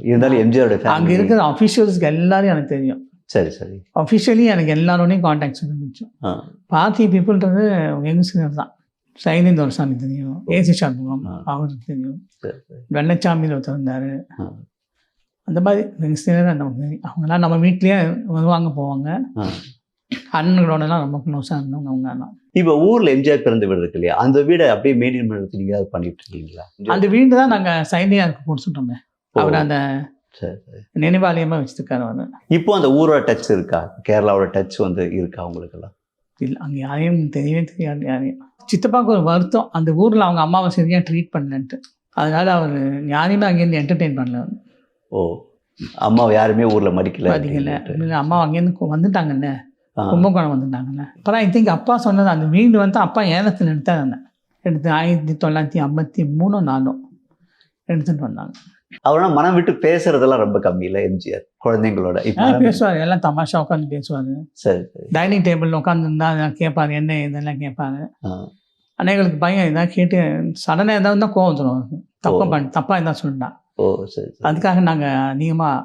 இருந்தாலும் எம்ஜிஆரோட அங்கே இருக்கிற அஃபிஷியல்ஸ்க்கு எல்லாரும் எனக்கு தெரியும். சரி சரி. அஃபிஷியலி எனக்கு எல்லாரோடையும் கான்டாக்ட்ஸ் இருந்துச்சு. பார்ட்டி பீப்புள்ன்றது யங்ஸ்டர் தான். சைலேந்திர சாமி தெரியும், ஏசி சண்முகம் அவருக்கு தெரியும், வெள்ளச்சாமியில் ஒருத்தர் இருந்தார். அந்த மாதிரி யங்ஸ்டர் நமக்கு தெரியும். அவங்கெல்லாம் நம்ம வீட்லேயே வருவாங்க போவாங்க. அண்ணங்களோடலாம் ரொம்ப க்ளோஸாக இருந்தவங்க அவங்க எல்லாம். இப்போ ஊரில் எம்ஜிஆர் பிறந்த வீடு இருக்கு இல்லையா, அந்த வீடை அப்படியே மெயின்டைன் பண்ணுறதுக்கு நீங்கள் அதை பண்ணிட்டு இருக்கீங்களா? அந்த வீடு தான் நாங்கள் சைனியாருக்கு போட்டுட்டோமே. அவர் அந்த நினைவாலயமாக வச்சுருக்காரு அவர். இப்போ அந்த ஊரோட டச் இருக்கா? கேரளாவோட டச் வந்து இருக்கா உங்களுக்கெல்லாம்? இல்லை, அங்கே யாரையும் தெரியவே தெரியாது யாரையும். சித்தப்பாவுக்கு ஒரு வருத்தம், அந்த ஊரில் அவங்க அம்மாவை சரியாக ட்ரீட் பண்ணலன்ட்டு. அதனால அவர் யாரையுமே அங்கேருந்து என்டர்டெயின் பண்ணல. ஓ. அம்மாவை யாருமே ஊரில் மதிக்கலை. அம்மா அங்கேருந்து வந்துட்டாங்கல்ல, கும்பகோணம் வந்துட்டாங்கல்ல. அப்புறம் ஐ திங்க் அப்பா சொன்னது, அந்த வீடு வந்து அப்பா ஏலத்தில் எடுத்தாங்க. எடுத்து 1953 4 எடுத்துகிட்டு வந்தாங்க. அவரோட மனம் விட்டு பேசுறதெல்லாம் ரொம்ப கம்மி இல்லை எம்ஜிஆர் குழந்தைங்களோட? இப்போ பேசுவார், எல்லாம் தமாஷா உட்காந்து பேசுவார். சரி. டைனிங் டேபிளில் உட்காந்துருந்தா கேட்பாரு, என்ன இதெல்லாம் கேட்பாரு. அன்னைகளுக்கு பையன் இதான் கேட்டு சடனாக ஏதாவது தான் கோவம் வந்துடும், தப்பாக இருந்தால் சொல்லிட்டா. ஓ சரி. அதுக்காக நாங்கள் அதிகமாக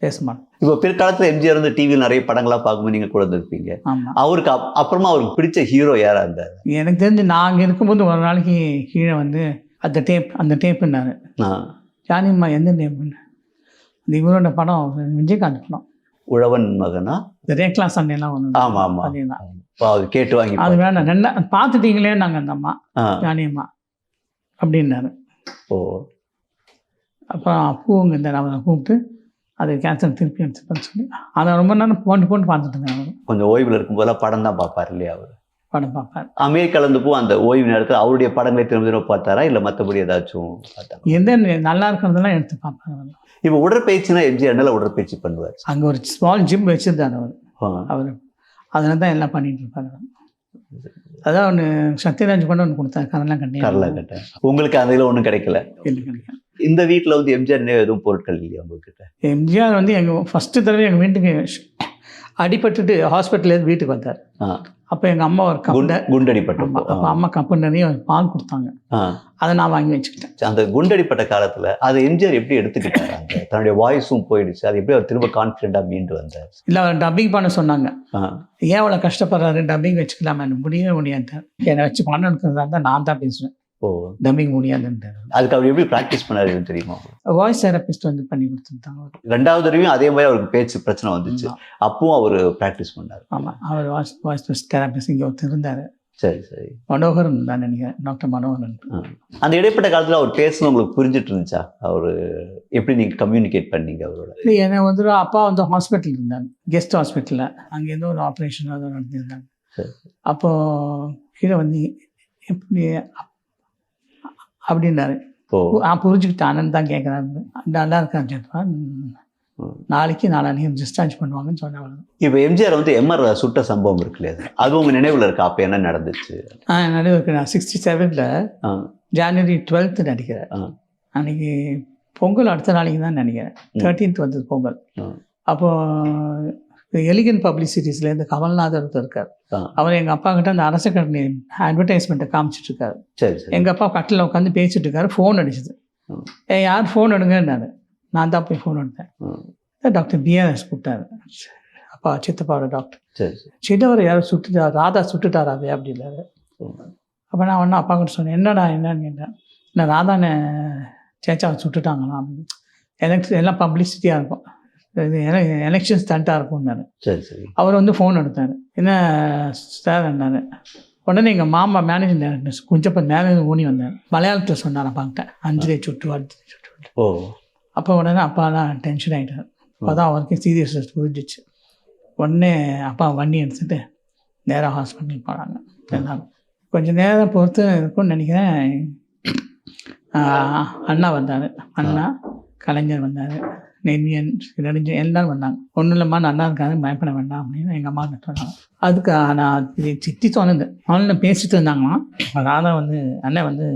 பேச மாட்டோம். இப்போ பிற்காலத்தில் எம்ஜிஆர் வந்து டிவியில் நிறைய படங்களாக பார்க்கும்போது நீங்கள் கூட இருந்திருப்பீங்க. ஆமாம். அவருக்கு அப்புறமா அவருக்கு பிடிச்ச ஹீரோ யாராக இருந்தார்? எனக்கு தெரிஞ்சு நாங்கள் இருக்கும்போது ஒரு நாளைக்கு கீழே வந்து அந்த டேப்புன்னாரு. ஜானிம்மா எந்த டேப்புன்னு? அந்த இவரோட படம் விஜயகாந்த் படம் உழவன் மகனா, இந்த ரேக்லா சண்டையெல்லாம் ஒன்று. ஆமாம் ஆமாம். அதேதான். அது கேட்டு வாங்கி அது வேணாம், ரெண்டா பார்த்துட்டீங்களே நாங்கள் அந்த அம்மா ஜானியம்மா அப்படின்னாரு. ஓ. அப்புறம் பூவுங்க இந்த அவரை கூப்பிட்டு அதை கேன்சல் திருப்பி எடுத்துப்பேன்னு சொல்லி அதை ரொம்ப நேரம் போட்டு பார்த்துட்டு இருந்தேன். அவர் கொஞ்சம் ஓய்வில் இருக்கும்போதெல்லாம் படம் தான் பார்ப்பார் இல்லையா? அவர் படம் பார்ப்பார். அமெரிக்கால இருந்து போ அந்த ஓய்வு நேரத்தில் அவருடைய படங்களை திரும்ப பார்த்தாரா, இல்லை மற்றபடி ஏதாச்சும் பார்த்தாரா? எந்த நல்லா இருக்கிறதெல்லாம் எடுத்து பார்ப்பார். இப்போ உடற்பயிற்சினா எம்ஜிஆர் நல்லா உடற்பயிற்சி பண்ணுவார். அங்கே ஒரு ஸ்மால் ஜிம் வச்சுருந்தார் அவர் அதில் தான் எல்லாம் பண்ணிட்டு இருப்பார். அதான் ஒன்று சத்யராஜ் பண்ண ஒன்று கொடுத்தாரு, கரெல்லாம் கட்டேன். உங்களுக்கு அதில் ஒன்றும் கிடைக்கல? இல்லை, கிடைக்கல. இந்த வீட்டில் வந்து எம்ஜிஆர் எதுவும் பொருட்கள் இல்லையா உங்ககிட்ட? எம்ஜிஆர் வந்து எங்கள் ஃபஸ்ட்டு தடவை எங்கள் வீட்டுக்கு அடிபட்டுட்டு ஹாஸ்பிட்டல்லேருந்து வீட்டுக்கு வந்தார். அப்போ எங்கள் அம்மா ஒரு குண்டடிப்பட்டோம். அப்போ அம்மா கப்பு நிறைய பால் கொடுத்தாங்க. அதை நான் வாங்கி வச்சுக்கிட்டேன். அந்த குண்டடிப்பட்ட காலத்தில் அதை எம்ஜிஆர் எப்படி எடுத்துக்கிட்டாரு? அந்த தன்னுடைய வாய்ஸும் போயிடுச்சு, அது எப்படி அவர் திரும்ப கான்ஃபிடென்ட்டாக மீண்டு வந்தார்? இல்லை, அவர் டப்பிங் பண்ண சொன்னாங்க. ஏன் அவ்வளோ கஷ்டப்படுறாரு, டப்பிங் வச்சுக்கலாமா? முடியவே முடியாது. என்னை வச்சு பண்ண எடுக்கிறதா இருந்தால் நான் தான் பேசுவேன். டப்பிங் முடியாதுன்ட்டு. அதுக்கு அவர் எப்படி ப்ராக்டிஸ் பண்ணாரு தெரியுமா? வாய்ஸ் தெரபிஸ்ட் வந்து பண்ணி கொடுத்துருந்தாங்க. 2வது தடவையும் அதே மாதிரி அவருக்கு பேச்சு பிரச்சனை வந்துச்சு, அப்பவும் அவர் ப்ராக்டிஸ் பண்ணார். ஆமாம், அவர் வாய்ஸ் தெரபிஸ்ட் இங்கே ஒருத்தர் இருந்தார். சரி சரி. மனோகரன் தான் நினைக்கிறேன், டாக்டர் மனோகரன். அந்த இடைப்பட்ட காலத்தில் அவர் பேசணும் உங்களுக்கு புரிஞ்சிட்டு இருந்துச்சா? அவர் எப்படி நீங்கள் கம்யூனிகேட் பண்ணீங்க அவரோட? இல்லை, என்னை வந்து அப்பா வந்து ஹாஸ்பிட்டல் இருந்தாங்க, கெஸ்ட் ஹாஸ்பிட்டலில். அங்கேருந்து ஒரு ஆப்ரேஷன் அதை நடத்தியிருந்தாங்க. அப்போது கீழே வந்து எப்படி அப்படின்னாரு. புரிஞ்சுக்கிட்டானு தான் கேட்குறாரு. நல்லா இருக்கான்னு நாளைக்கு நாளைக்கு டிஸ்சார்ஜ் பண்ணுவாங்கன்னு சொன்னாங்க. இப்போ எம்ஜிஆர் வந்து எம்ஆர் சுட்ட சம்பவம் இருக்கு இல்லையா, அது உங்கள் நினைவில் இருக்கா? அப்போ என்ன நடந்துச்சு? நினைவு இருக்கு. நான் 67 ஜனவரி 12 நினைக்கிறேன். அன்னைக்கு பொங்கல் அடுத்த நாளைக்கு தான் நினைக்கிறேன். 13th வந்தது பொங்கல். அப்போது எலிகன் பப்ளிசிட்டிஸ்லேருந்து கமல்நாதர் இருக்கார். அவர் எங்கள் அப்பா கிட்ட அந்த அரச கட்டணி அட்வர்டைஸ்மெண்ட்டை காமிச்சிட்டு இருக்காரு. எங்கள் அப்பா கட்டில் உட்காந்து பேசிட்டு இருக்காரு. ஃபோன் அடிச்சுது. யார் ஃபோன் எடுங்கன்னாரு. நான் தான் போய் ஃபோன் எடுத்தேன். டாக்டர் பிஆர்எஸ் கூப்பிட்டாரு. அப்பா சித்தப்பாவோட டாக்டர். சின்னவர் யாரும் சுட்டுட்டார், ராதா சுட்டுட்டாராவே அப்படின்னாரு. அப்போ நான் ஒன்றா அப்பா கிட்ட சொன்னேன், என்னன்னு கேட்டேன். நான் ராதானை சேச்சாவை சுட்டுட்டாங்களாம் அப்படின்னு. எனக்கு எல்லாம் பப்ளிசிட்டியாக இருக்கும், இது எலெக்ஷன் ஸ்டண்ட்டாக இருக்கும்னாரு. அவர் வந்து ஃபோன் எடுத்தார். என்ன சார் என்னாரு. உடனே எங்கள் மாமா மேனேஜிங் டைரக்டர் கொஞ்சம் மேனேஜர் ஊனி வந்தார். மலையாளத்தில் சொன்னார் அப்பாக்கிட்ட, அஞ்சலி சுட்டு அடுத்து சுட்டு. அப்போ உடனே அப்பா தான் டென்ஷன் ஆகிட்டார். அப்போ தான் அவருக்கு சீரியஸ் புரிஞ்சிச்சு. உடனே அப்பா வண்டி எடுத்துகிட்டு நேராக ஹாஸ்பிட்டல் போனாங்க. எல்லாரும் கொஞ்சம் நேரம் பொறுத்து இருக்கும்னு நினைக்கிறேன். அண்ணா வந்தார், அண்ணா கலைஞர் வந்தார், நெல்வியன் நெடுஞ்சன் எல்லாரும் வந்தாங்க. ஒன்றும் இல்லைம்மா நல்லா இருக்காது, பயப்பட வேண்டாம் அப்படின்னு எங்கள் அம்மா சொன்னாங்க. அதுக்கு நான் இது சித்தி சொன்னது ஆன்லைன் பேசிட்டு இருந்தாங்களாம். ராதா வந்து அண்ணன் வந்து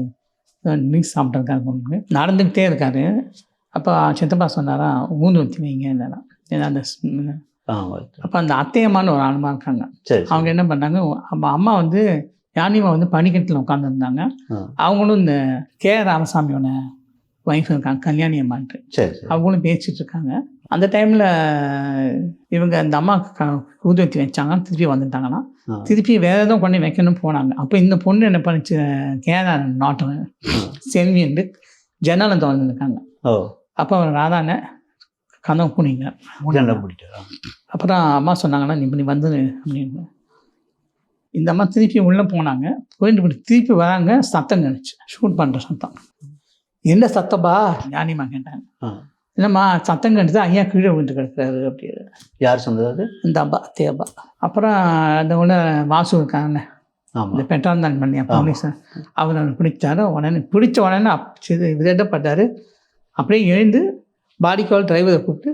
மீஸ் சாப்பிட்ருக்காரு, பொண்ணுக்கு நடந்துக்கிட்டே இருக்காரு. அப்போ சித்தப்பா சொன்னாரா ஊந்து வச்சு வைங்க இல்லைனா அந்த. அப்போ அந்த அத்தையம்மான்னு ஒரு ஆளுமா இருக்காங்க. அவங்க என்ன பண்ணாங்க, அம்மா வந்து யானிமா வந்து பனிக்கட்டில் உட்காந்துருந்தாங்க. அவங்களும் இந்த கே ராமசாமியோட ஒய்ஃப் இருக்காங்க, கல்யாணி அம்மான்ட்டு. அவங்களும் பேசிட்டு இருக்காங்க. அந்த டைமில் இவங்க அந்த அம்மா ஊதுவத்தி வச்சாங்க, திருப்பி வந்துட்டாங்கன்னா திருப்பி வேற எதுவும் கொண்டு வைக்கணும் போனாங்க. அப்போ இந்த பொண்ணு என்ன பண்ணிச்சு, கேரளா நாட்டு செல்வின்னு ஜன்னலை திறந்துருக்காங்க. அப்போ ராதான கதவை பூனிங்க. அப்புறம் அம்மா சொன்னாங்கன்னா நீ வந்து அப்படின்னு. இந்த அம்மா திருப்பி உள்ளே போனாங்க. போயிட்டு திருப்பி வராங்க, சத்தம் நினச்சி ஷூட் பண்ணுற சத்தம். என்ன சத்தப்பா ஞானிமா கேட்டாங்க. இல்லைம்மா சத்தம் கண்டுது, ஐயா கீழே விழுந்து கிடக்குறாரு அப்படின்னு. யார் சொன்னது? இந்த அப்பா, அத்தையப்பா. அப்புறம் அந்த உடனே வாசு இருக்காங்க, இந்த பெட்ராந்தான் பண்ணி போலீஸ், அவர் பிடிச்சாரு. உடனே பிடிச்ச உடனே விதப்பட்டார். அப்படியே எழுந்து பாடிக்கால் டிரைவரை கூப்பிட்டு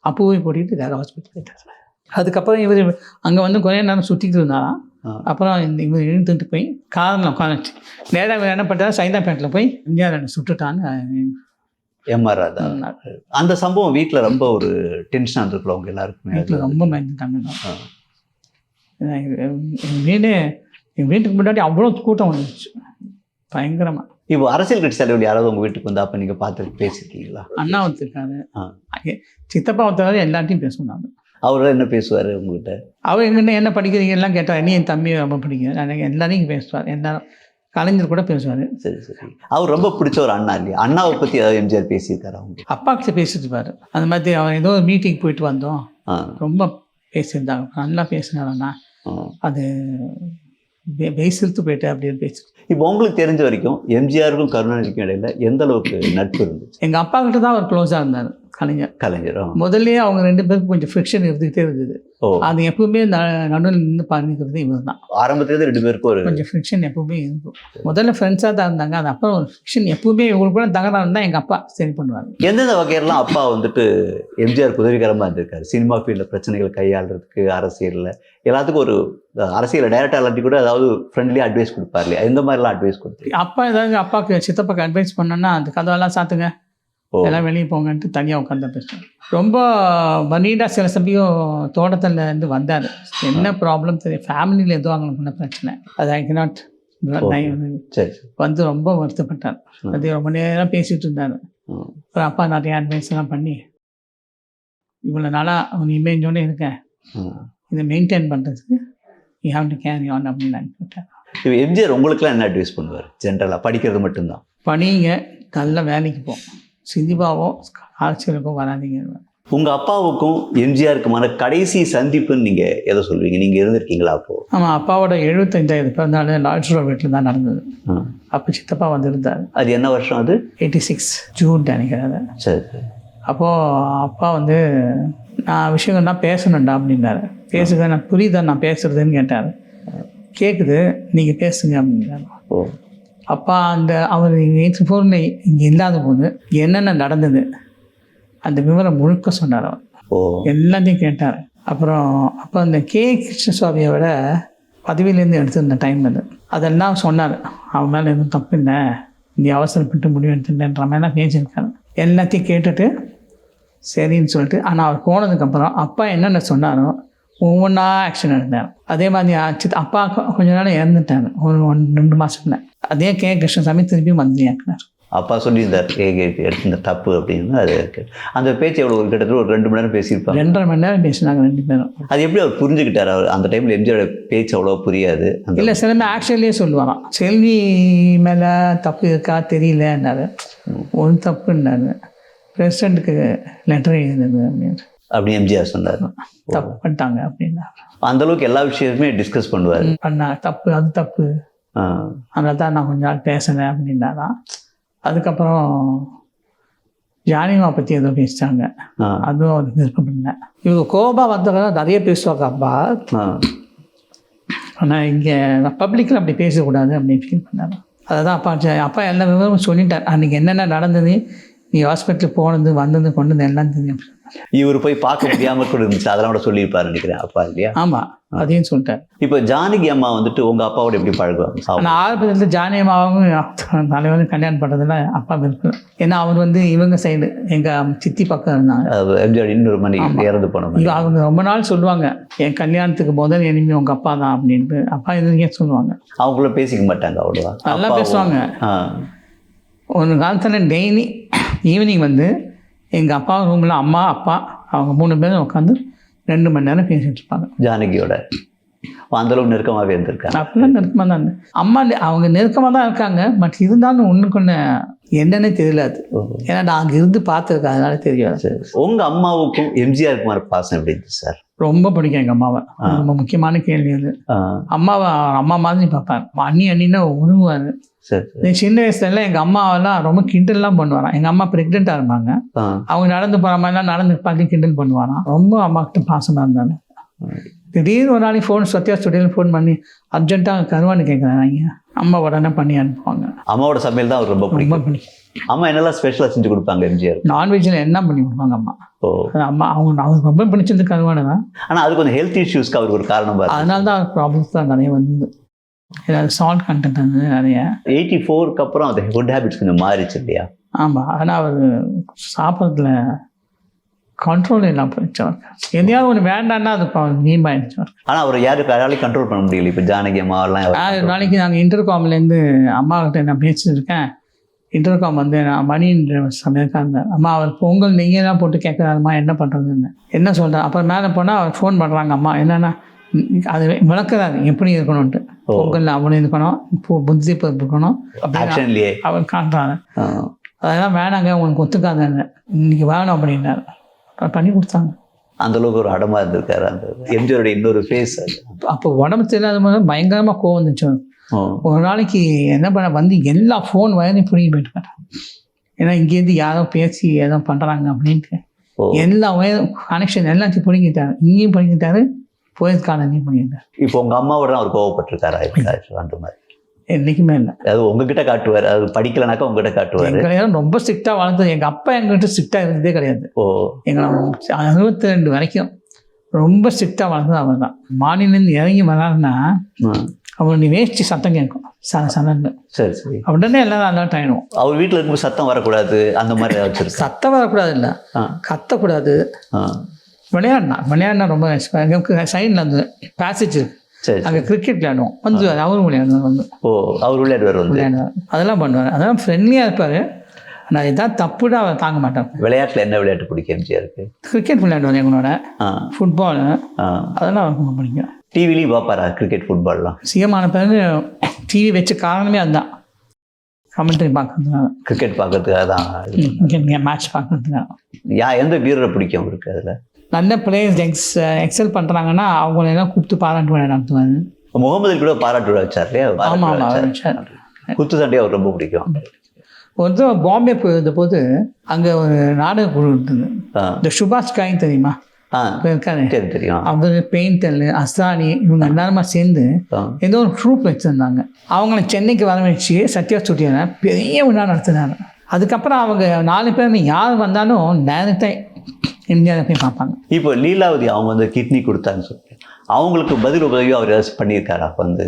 அப்போவே கூட்டிகிட்டு வேறு ஹாஸ்பிட்டல் போயிட்டார். அதுக்கப்புறம் இவர் அங்கே வந்து கொஞ்ச நேரம் சுற்றிக்கிட்டு இருந்தாராம். அப்புறம் இவர் எழுந்துட்டு போய் காரில் உட்காந்துச்சு. நேராக என்ன பண்ணுறாரு, சைதாப்பேட்டில் போய் இந்தியாவில் என்ன சுட்டுட்டான்னு எம்ஆர் ராதா. அந்த சம்பவம் வீட்டில் ரொம்ப ஒரு டென்ஷனாக இருந்திருக்குள்ள அவங்க எல்லாருக்குமே. வீட்டில் ரொம்ப பயந்துட்டாங்க. எங்கள் வீட்டுக்கு முன்னாடி அவ்வளோ கூட்டம் வந்துச்சு, பயங்கரமாக. இப்போ அரசியல் கட்சி தலைவர் யாராவது உங்கள் வீட்டுக்கு வந்தா அப்போ நீங்கள் பார்த்து பேசியிருக்கீங்களா? அண்ணா வந்துருக்காரு, சித்தப்பா வந்தாலும் எல்லாத்தையும் பேசுவாங்க. அவரெல்லாம் என்ன பேசுவார் உங்ககிட்ட? அவர் எங்கிட்ட என்ன படிக்கிறீங்க எல்லாம் கேட்டார். நீ என் தம்பி ரொம்ப படிக்கிறேன், எல்லாரையும் பேசுவார். எல்லாரும் கலைஞர் கூட பேசுவார். சரி சரி. அவர் ரொம்ப பிடிச்ச ஒரு அண்ணா இல்லையா? அண்ணாவை பற்றி ஏதாவது எம்ஜிஆர் பேசியிருக்காரு? அவங்க அப்பா கிட்ட பேசிட்டு இருப்பார். அந்த மாதிரி அவன் ஏதோ ஒரு மீட்டிங் போயிட்டு வந்தோம், ரொம்ப பேசியிருந்தாங்க, நல்லா பேசினாருண்ணா. அது பேசிட்டு போயிட்டு அப்படின்னு பேசி. இப்போ உங்களுக்கு தெரிஞ்ச வரைக்கும் எம்ஜிஆருக்கும் கருணாநிதிக்கும் இடையில எந்த அளவுக்கு நட்பு இருந்துச்சு? எங்கள் அப்பா கிட்ட தான் அவர் க்ளோஸாக இருந்தார் கலைஞர். முதல்லயே அவங்க 2 பேருக்கும் கொஞ்சம் ஃபிரிக்ஷன் இருந்துகிட்டே இருந்தது. அது எப்பவுமே நடுவில் நின்று பண்ணிக்கிறது இவர் தான். ஆரம்பத்துல 2 பேருக்கும் ஒரு கொஞ்சம் ஃபிரிக்ஷன் எப்பவுமே இருக்கும். முதல்ல ஃப்ரெண்ட்ஸாக தான் இருந்தாங்க. அது அப்புறம் ஒரு ஃபிரிக்ஷன் எப்பவுமே இவங்களுக்கு கூட தகராறு தான் எங்கள் அப்பா சரி பண்ணுவாங்க. எந்தெந்த வகையெல்லாம் அப்பா வந்துட்டு எம்ஜிஆர் உதவிகரமாக இருந்திருக்காரு? சினிமா ஃபீல்டில் பிரச்சனைகளை கையாளுறதுக்கு, அரசியலில் எல்லாத்துக்கும் ஒரு அரசியல் டைரக்டர் இல்லாட்டி கூட ஏதாவது ஃப்ரெண்ட்லியாக அட்வைஸ் கொடுப்பாரு இல்லையா? இந்த மாதிரிலாம் அட்வைஸ் கொடுத்து அப்பா ஏதாவது அப்பாவுக்கு சித்தப்பாக்கு அட்வைஸ் பண்ணோன்னா அந்த கதவெல்லாம் சாத்துங்க, எல்லாம் வெளியே போங்கன்ட்டு தனியாக உட்காந்து பேசுவேன். ரொம்ப வனீடாக சில சமயம் தோட்டத்தில் இருந்து வந்தார். என்ன ப்ராப்ளம் தெரியும், ஃபேமிலியில் எதுவும் அவங்களுக்கு பிரச்சனை, அது ஐ நாட் வந்து ரொம்ப வருத்தப்பட்டார். அது ரொம்ப நேரம் பேசிகிட்டு இருந்தார். அப்புறம் அப்பா நிறைய அட்வைஸ்லாம் பண்ணி இவ்வளோ நாளாக அவன் இமேஜோடு இருக்கேன், இதை மெயின்டைன் பண்ணுறதுக்கு you have to carry on அப்படின்னு நான் கேட்டேன். இப்போ எம்ஜிஆர் உங்களுக்குலாம் என்ன அட்வைஸ் பண்ணுவார்? ஜென்ரலாக படிக்கிறது மட்டும்தான். படிங்க, நல்ல வேலைக்கு போம், சினிமாவோ அரசியலுக்கோ வராதிங்க. உங்கள் அப்பாவுக்கும் எம்ஜிஆருக்குமான கடைசி சந்திப்புன்னு நீங்கள் எதை சொல்வீங்க? நீங்கள் இருந்திருக்கீங்களா அப்போது? ஆமாம், அப்பாவோட 75வது பிறந்தநாள் லாட்ஸ்ரோ வீட்டில் தான் நடந்தது. அப்போ சித்தப்பா வந்திருந்தார். அது என்ன வருஷம்? அது 86 ஜூன் நினைக்கிறேன். சரி. அப்போது அப்பா வந்து நான் விஷயங்கள்னா பேசணுண்டா அப்படின்னாரு. பேசுங்க, நான் புரியுதா நான் பேசுகிறதுன்னு கேட்டார். கேட்குது, நீங்கள் பேசுங்க அப்படின்னாரு. அப்பா அந்த அவர் 84 இங்கே இல்லாத போது என்னென்ன நடந்தது அந்த விவரம் முழுக்க சொன்னார். அவர் எல்லாத்தையும் கேட்டார். அப்புறம் அப்போ அந்த கிருஷ்ணசுவாமியோட பதவியிலேருந்து எடுத்திருந்த டைம் அதெல்லாம் சொன்னார். அவன் மேலே எதுவும் தப்பு இல்லை, நீ அவசரப்பட்டு முடிவு எடுத்துட்டேன்ற மாதிரிலாம் பேசியிருக்காரு. எல்லாத்தையும் கேட்டுட்டு சரின்னு சொல்லிட்டு, ஆனால் அவர் போனதுக்கப்புறம் அப்பா என்னென்ன சொன்னாரோ ஒவ்வொன்றா ஆக்ஷன் எடுத்தார். அதே மாதிரி அப்பா கொஞ்ச நாள் இறந்துட்டார், ஒரு 2 மாதத்துல. அதே கிருஷ்ணசாமி திருப்பி மந்திரியாக்குனார். அப்பா சொல்லியிருந்தார் எடுத்த தப்பு அப்படின்னு. அது அந்த பேச்சு எவ்வளோ கிட்டத்தட்ட ஒரு 2 மணி நேரம் பேசியிருப்பாங்க. 2.5 மணி நேரம் பேசினாங்க 2 பேரும். அது எப்படி அவர் புரிஞ்சுக்கிட்டார்? அவர் அந்த டைமில் எம்ஜிஆரோட பேச்சு அவ்வளோ புரியாது. இல்லை, சிலமே ஆக்ஷன்லேயே சொல்லுவாராம். செல்வி மேலே தப்பு இருக்கா தெரியலன்னாரு. ஒரு தப்புன்னாரு. பிரசிடெண்ட்டுக்கு லெட்டர் எழுதுனது அப்படின்னு எம்ஜிஆர் சொன்னார். தப்பு பண்ணிட்டாங்க அப்படின்னா அந்தளவுக்கு எல்லா விஷயத்துமே டிஸ்கஸ் பண்ணுவார். தப்பு, அது தப்பு, அதனால தான் நான் கொஞ்ச நாள் பேசுனேன் அப்படின்னாதான். அதுக்கப்புறம் ஜானிமா பற்றி ஏதோ பேசிட்டாங்க, அதுவும் அவருக்கு விருப்பப்பட்டேன். இவங்க கோபா வந்தவங்க நிறைய பேசுவாங்க அப்பா. ஆனால் இங்கே பப்ளிக்கில் அப்படி பேசக்கூடாது அப்படின்னு ஃபீல் பண்ணார். அதை தான் அப்பா எல்லா விவரமும் சொல்லிட்டார். அன்றைக்கி என்னென்ன நடந்தது, நீ ஹாஸ்பிட்டலுக்கு போனது வந்தது கொண்டது எல்லாம் தெரியும். இவர் போய் பார்க்க முடியாமல் கூட இருந்துச்சு, அதெல்லாம் கூட சொல்லியிருப்பாரு நினைக்கிறேன் அப்பா, இல்லையா? ஆமாம், அதையும் சொல்லிட்டார். இப்போ ஜானகி அம்மா வந்துட்டு உங்கள் அப்பாவோட எப்படி பழகுவாங்க? நான் ஆரம்பத்தில் ஜானகி அம்மாவும் தலைவரும் கல்யாணம் பண்ணுறதுல அப்பா விருப்பம். ஏன்னா அவர் வந்து இவங்க சைடு எங்கள் சித்தி பக்கம் இருந்தாங்க. எம்ஜிஆர் இன்னொரு மணி இறந்து போனோம். அவங்க ரொம்ப நாள் சொல்லுவாங்க, என் கல்யாணத்துக்கு முதல் இனிமே உங்கள் அப்பா தான் அப்படின்ட்டு. அப்பா இதுக்கே சொல்லுவாங்க. அவங்களும் பேசிக்க மாட்டாங்க அவ்வளோவா? நல்லா பேசுவாங்க. ஒரு காலத்தில் டெய்லி ஈவினிங் வந்து எங்கள் அப்பா ரூமில் அம்மா அப்பா அவங்க 3 பேரும் உட்காந்து 2 மணி நேரம் பேசிகிட்டு இருப்பாங்க ஜானகியோட. அந்தளவுக்கு நெருக்கமாகவே இருந்திருக்காங்க. அப்பெல்லாம் நெருக்கமாக தான் அம்மா, அவங்க நெருக்கமாக தான் இருக்காங்க. பட் இருந்தாலும் ஒன்றுக்கு ஒன்று என்னன்னே தெரியலாது. ஏன்னா நான் அங்கே இருந்து பார்த்துருக்கேன், அதனால தெரியாது. உங்கள் அம்மாவுக்கும் எம்ஜிஆருக்குமார் பாசம் எப்படி இருந்துச்சு சார்? ரொம்ப பிடிக்கும் எங்கள் அம்மாவை. ரொம்ப முக்கியமான கேள்வி அது. அம்மாவை அம்மா மாதிரி பார்ப்பார். அண்ணின்னா உருவார். சின்ன வயசுல எங்கள் அம்மாவெல்லாம் ரொம்ப கிண்டல்லாம் பண்ணுவாராம். எங்கள் அம்மா ப்ரெக்னெண்ட்டாக இருப்பாங்க. அவங்க நடந்து போகிற மாதிரிலாம் நடந்து பார்த்து கிண்டல் பண்ணுவாராம். ரொம்ப அம்மா கிட்ட பாசமாக இருந்தாங்க. திடீர்னு ஒரு நாளைக்கு சத்யா ஸ்டுடியோவில் ஃபோன் பண்ணி அர்ஜென்ட்டாக கருவான்னு கேட்குறாங்க. அம்மா உடனே பண்ணி அனுப்புவாங்க. அம்மாவோட சமையல் தான் அவர் ரொம்ப பிடிக்கும். அம்மா என்னெல்லாம் ஸ்பெஷலாக செஞ்சு கொடுப்பாங்க எம்ஜிஆர்? நான்வெஜ்ஜில் என்ன பண்ணி கொடுப்பாங்க அம்மா. அம்மா அவருக்கு ரொம்ப பிடிச்சது கருவானு தான். ஆனால் அது கொஞ்சம் ஹெல்த் இஷ்யூஸ்க்கு அவருக்கு ஒரு காரணம். அதனால தான் அவர் ப்ராப்ளம்ஸ் தான் நிறைய வந்து, ஏதாவது சால்ட் கண்டென்ட் வந்து நிறைய. 84க்கு அப்புறம் அந்த ஃபுட் ஹேபிட்ஸ் கொஞ்சம் மாறிச்சு இல்லையா? ஆமாம், ஆனால் அவர் சாப்பிட்றதுல கண்ட்ரோல் எல்லாம் போயிடுச்சு. எதையாவது ஒன்று வேண்டான்னா அது மீமாயிடுச்சு. ஆனால் அவர் யாராலையும் கண்ட்ரோல் பண்ண முடியல. இப்போ ஜானகி அம்மாவெல்லாம் நாளைக்கு நாங்கள் இன்டர்காம்லேருந்து அம்மாக்கிட்ட நான் பேசிட்டு இருக்கேன். இன்டர்காம் வந்து நான் மணின்ற சமயத்தான் இருந்தேன். அம்மா அவர் பொங்கல் நெய்யே தான் போட்டு கேட்குறாருமா, என்ன பண்ணுறதுன்னு என்ன சொல்கிறேன். அப்புறம் மேலே போனால் அவர் ஃபோன் பண்ணுறாங்க அம்மா, என்னென்னா அது விளக்குறாரு எப்படி இருக்கணும்ன்ட்டு. பொங்கல் அவனு இருக்கணும், புத்தி பருப்பு இருக்கணும் அப்படின்னு அவர் காட்டுறாரு. அதெல்லாம் வேணாங்க, உங்களுக்கு ஒத்துக்காதாங்க, இன்னைக்கு வேணும் அப்படின்னாரு. பண்ணி கொடுத்தாங்க. அந்தளவுக்கு ஒரு அடமாக இருந்திருக்காரு அந்த எம்ஜிஆரோட இன்னொரு ஃபேஸ். அப்போ உடம்பு தெரியாத போது பயங்கரமாக கோவம் வந்துச்சு. ஒரு நாளைக்கு என்ன பண்ண வந்து எல்லா ஃபோன் வயதையும் பிடிங்கி போயிட்டு மாட்டாங்க. ஏன்னா இங்கேருந்து யாரோ பேசி ஏதோ பண்ணுறாங்க அப்படின்ட்டு எல்லா வயது கனெக்ஷன் எல்லாத்தையும் பிடிங்கிட்டாரு. இங்கேயும் பிடிங்கிட்டாரு, போயிருக்கானதையும் பிடிங்கிட்டாரு. இப்போ உங்கள் அம்மாவோட அவர் கோவப்பட்டிருக்காரா? அந்த மாதிரி என்றைக்குமே இல்லை. அது உங்ககிட்ட காட்டுவார், அது படிக்கலைனாக்கா உங்ககிட்ட காட்டுவார். ரொம்ப ஸ்ட்ரிக்டாக வளர்த்தது. எங்கள் அப்பா எங்ககிட்ட ஸ்ட்ரிக்டாக இருந்ததே கிடையாது. எங்களை 62 வரைக்கும் ரொம்ப ஸ்ட்ரிக்டாக வளர்த்தது அவர் தான். மாநிலேருந்து இறங்கி வராருன்னா அப்புறம் நீ வேஷ்டி சத்தம் கேட்கும் சனன்னு. சரி சரி. உடனே எல்லாரும் அலர்ட் ஆகிடும். அவர் வீட்டில் இருக்கும்போது சத்தம் வரக்கூடாது அந்த மாதிரி ஏதாச்சும் சத்தம் வரக்கூடாது இல்லை, கத்தக்கூடாது. விளையாடினா ரொம்ப சைடில் அந்த பேசேஜ் இருக்கு, சரி. அங்கே கிரிக்கெட் விளையாடுவோம் வந்து அவரும் விளையாடுவார் வந்து. ஓ, அவர் விளையாடுவார். அதெல்லாம் பண்ணுவார். அதெல்லாம் ஃப்ரெண்ட்லியாக இருப்பார். நான் எதாவது தப்புதான் அவர் தாங்க மாட்டேன். விளையாட்டில் என்ன விளையாட்டு பிடிக்கும் எம்ஜிஆருக்கு? கிரிக்கெட் விளையாடுவார் எங்களோட, ஃபுட்பால், அதெல்லாம் அவருக்கு ரொம்ப பிடிக்கும். டிவிலையும் பார்ப்பாரா கிரிக்கெட் ஃபுட்பால்லாம்? சிஎமான பிறகு டிவி வச்ச காரணமே அதுதான், கமெண்ட்ரி பார்க்கறதுனால, கிரிக்கெட் பார்க்கறதுக்காக தான், மேட்ச் பார்க்கறதுக்காக. எந்த வீரரை பிடிக்கும் அவருக்கு? அதில் நல்ல பிளேயர்ஸ் எக்ஸல் பண்ணுறாங்கன்னா அவங்கள எல்லாம் கூப்பிட்டு பாராட்டு விழா நடத்துவார். முகமது கூட பாராட்டு விழா வச்சார் இல்லையா? ஆமாம், குத்து சண்டையை அவர் ரொம்ப பிடிக்கும். ஒரு பாம்பே போயிருந்த போது அங்கே ஒரு நாடக குழு இருந்தது, இந்த சுபாஷ் காயின் தெரியுமா? இருக்காரு, தெரியும். அவர் பெயிண்டர் அஸ்தானி இவங்க எல்லாருமா சேர்ந்து ஏதோ ஒரு ட்ரூப் வச்சுருந்தாங்க. அவங்கள சென்னைக்கு வர வச்சு சத்யா ஸ்டுடியோல பெரிய விழா நடத்தினாங்க. அதுக்கப்புறம் அவங்க 4 பேர் யார் வந்தாலும் நேரத்தை இந்தியாவில் போய் பார்ப்பாங்க. இப்போ லீலாவதி அவங்க வந்து கிட்னி கொடுத்தான்னு சொல்லி அவங்களுக்கு பதில் உதவி அவர் ஏதாச்சும் பண்ணியிருக்காரு? அப்போ வந்து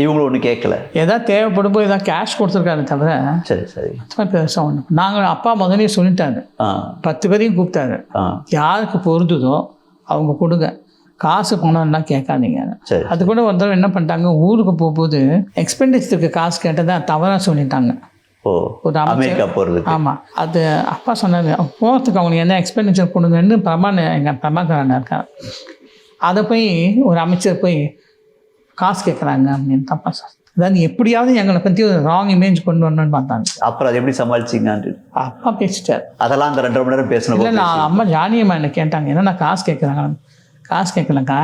இவங்களும் ஒன்றும் கேட்கல, ஏதாவது தேவைப்படும் போது ஏதாவது கேஷ் கொடுத்துருக்காரு தவிர. சரி சரி. பெருசாக ஒன்று நாங்கள் அப்பா முதலே சொல்லிட்டாரு, 10 பேரையும் கூப்பிட்டாரு, யாருக்கு பொருந்துதோ அவங்க கொடுங்க, காசு பணம்லாம் கேட்காதீங்க. அது கூட ஒரு தடவை என்ன பண்ணிட்டாங்க, ஊருக்கு போகும்போது எக்ஸ்பெண்டிச்சருக்கு காசு கேட்டதை தவறாக சொல்லிட்டாங்க. அமெரிக்கா போகிறது. ஆமாம், அது அப்பா சொன்னார், போகிறதுக்கு அவங்களுக்கு என்ன எக்ஸ்பெண்டிச்சர் கொடுங்கன்னு எங்கள் பிரபாகரன் இருக்கார். அதை போய் ஒரு அமைச்சர் போய் காசு கேட்குறாங்க அப்படின்னு தப்பா சார். அதாவது எப்படியாவது எங்களை பற்றி ஒரு ராங் இமேஜ் கொண்டு வரணும்னு பார்த்தாங்க. அப்புறம் அது எப்படி சமாளிச்சிங்க? அப்பா பேசிட்டார். அதெல்லாம் அந்த 2.5 மணி நேரம் பேசணும். இல்லை, நான் அம்மா ஜானியம்மா என்ன கேட்டாங்க, ஏன்னா நான் காசு கேட்குறாங்க. காசு கேட்கலக்கா,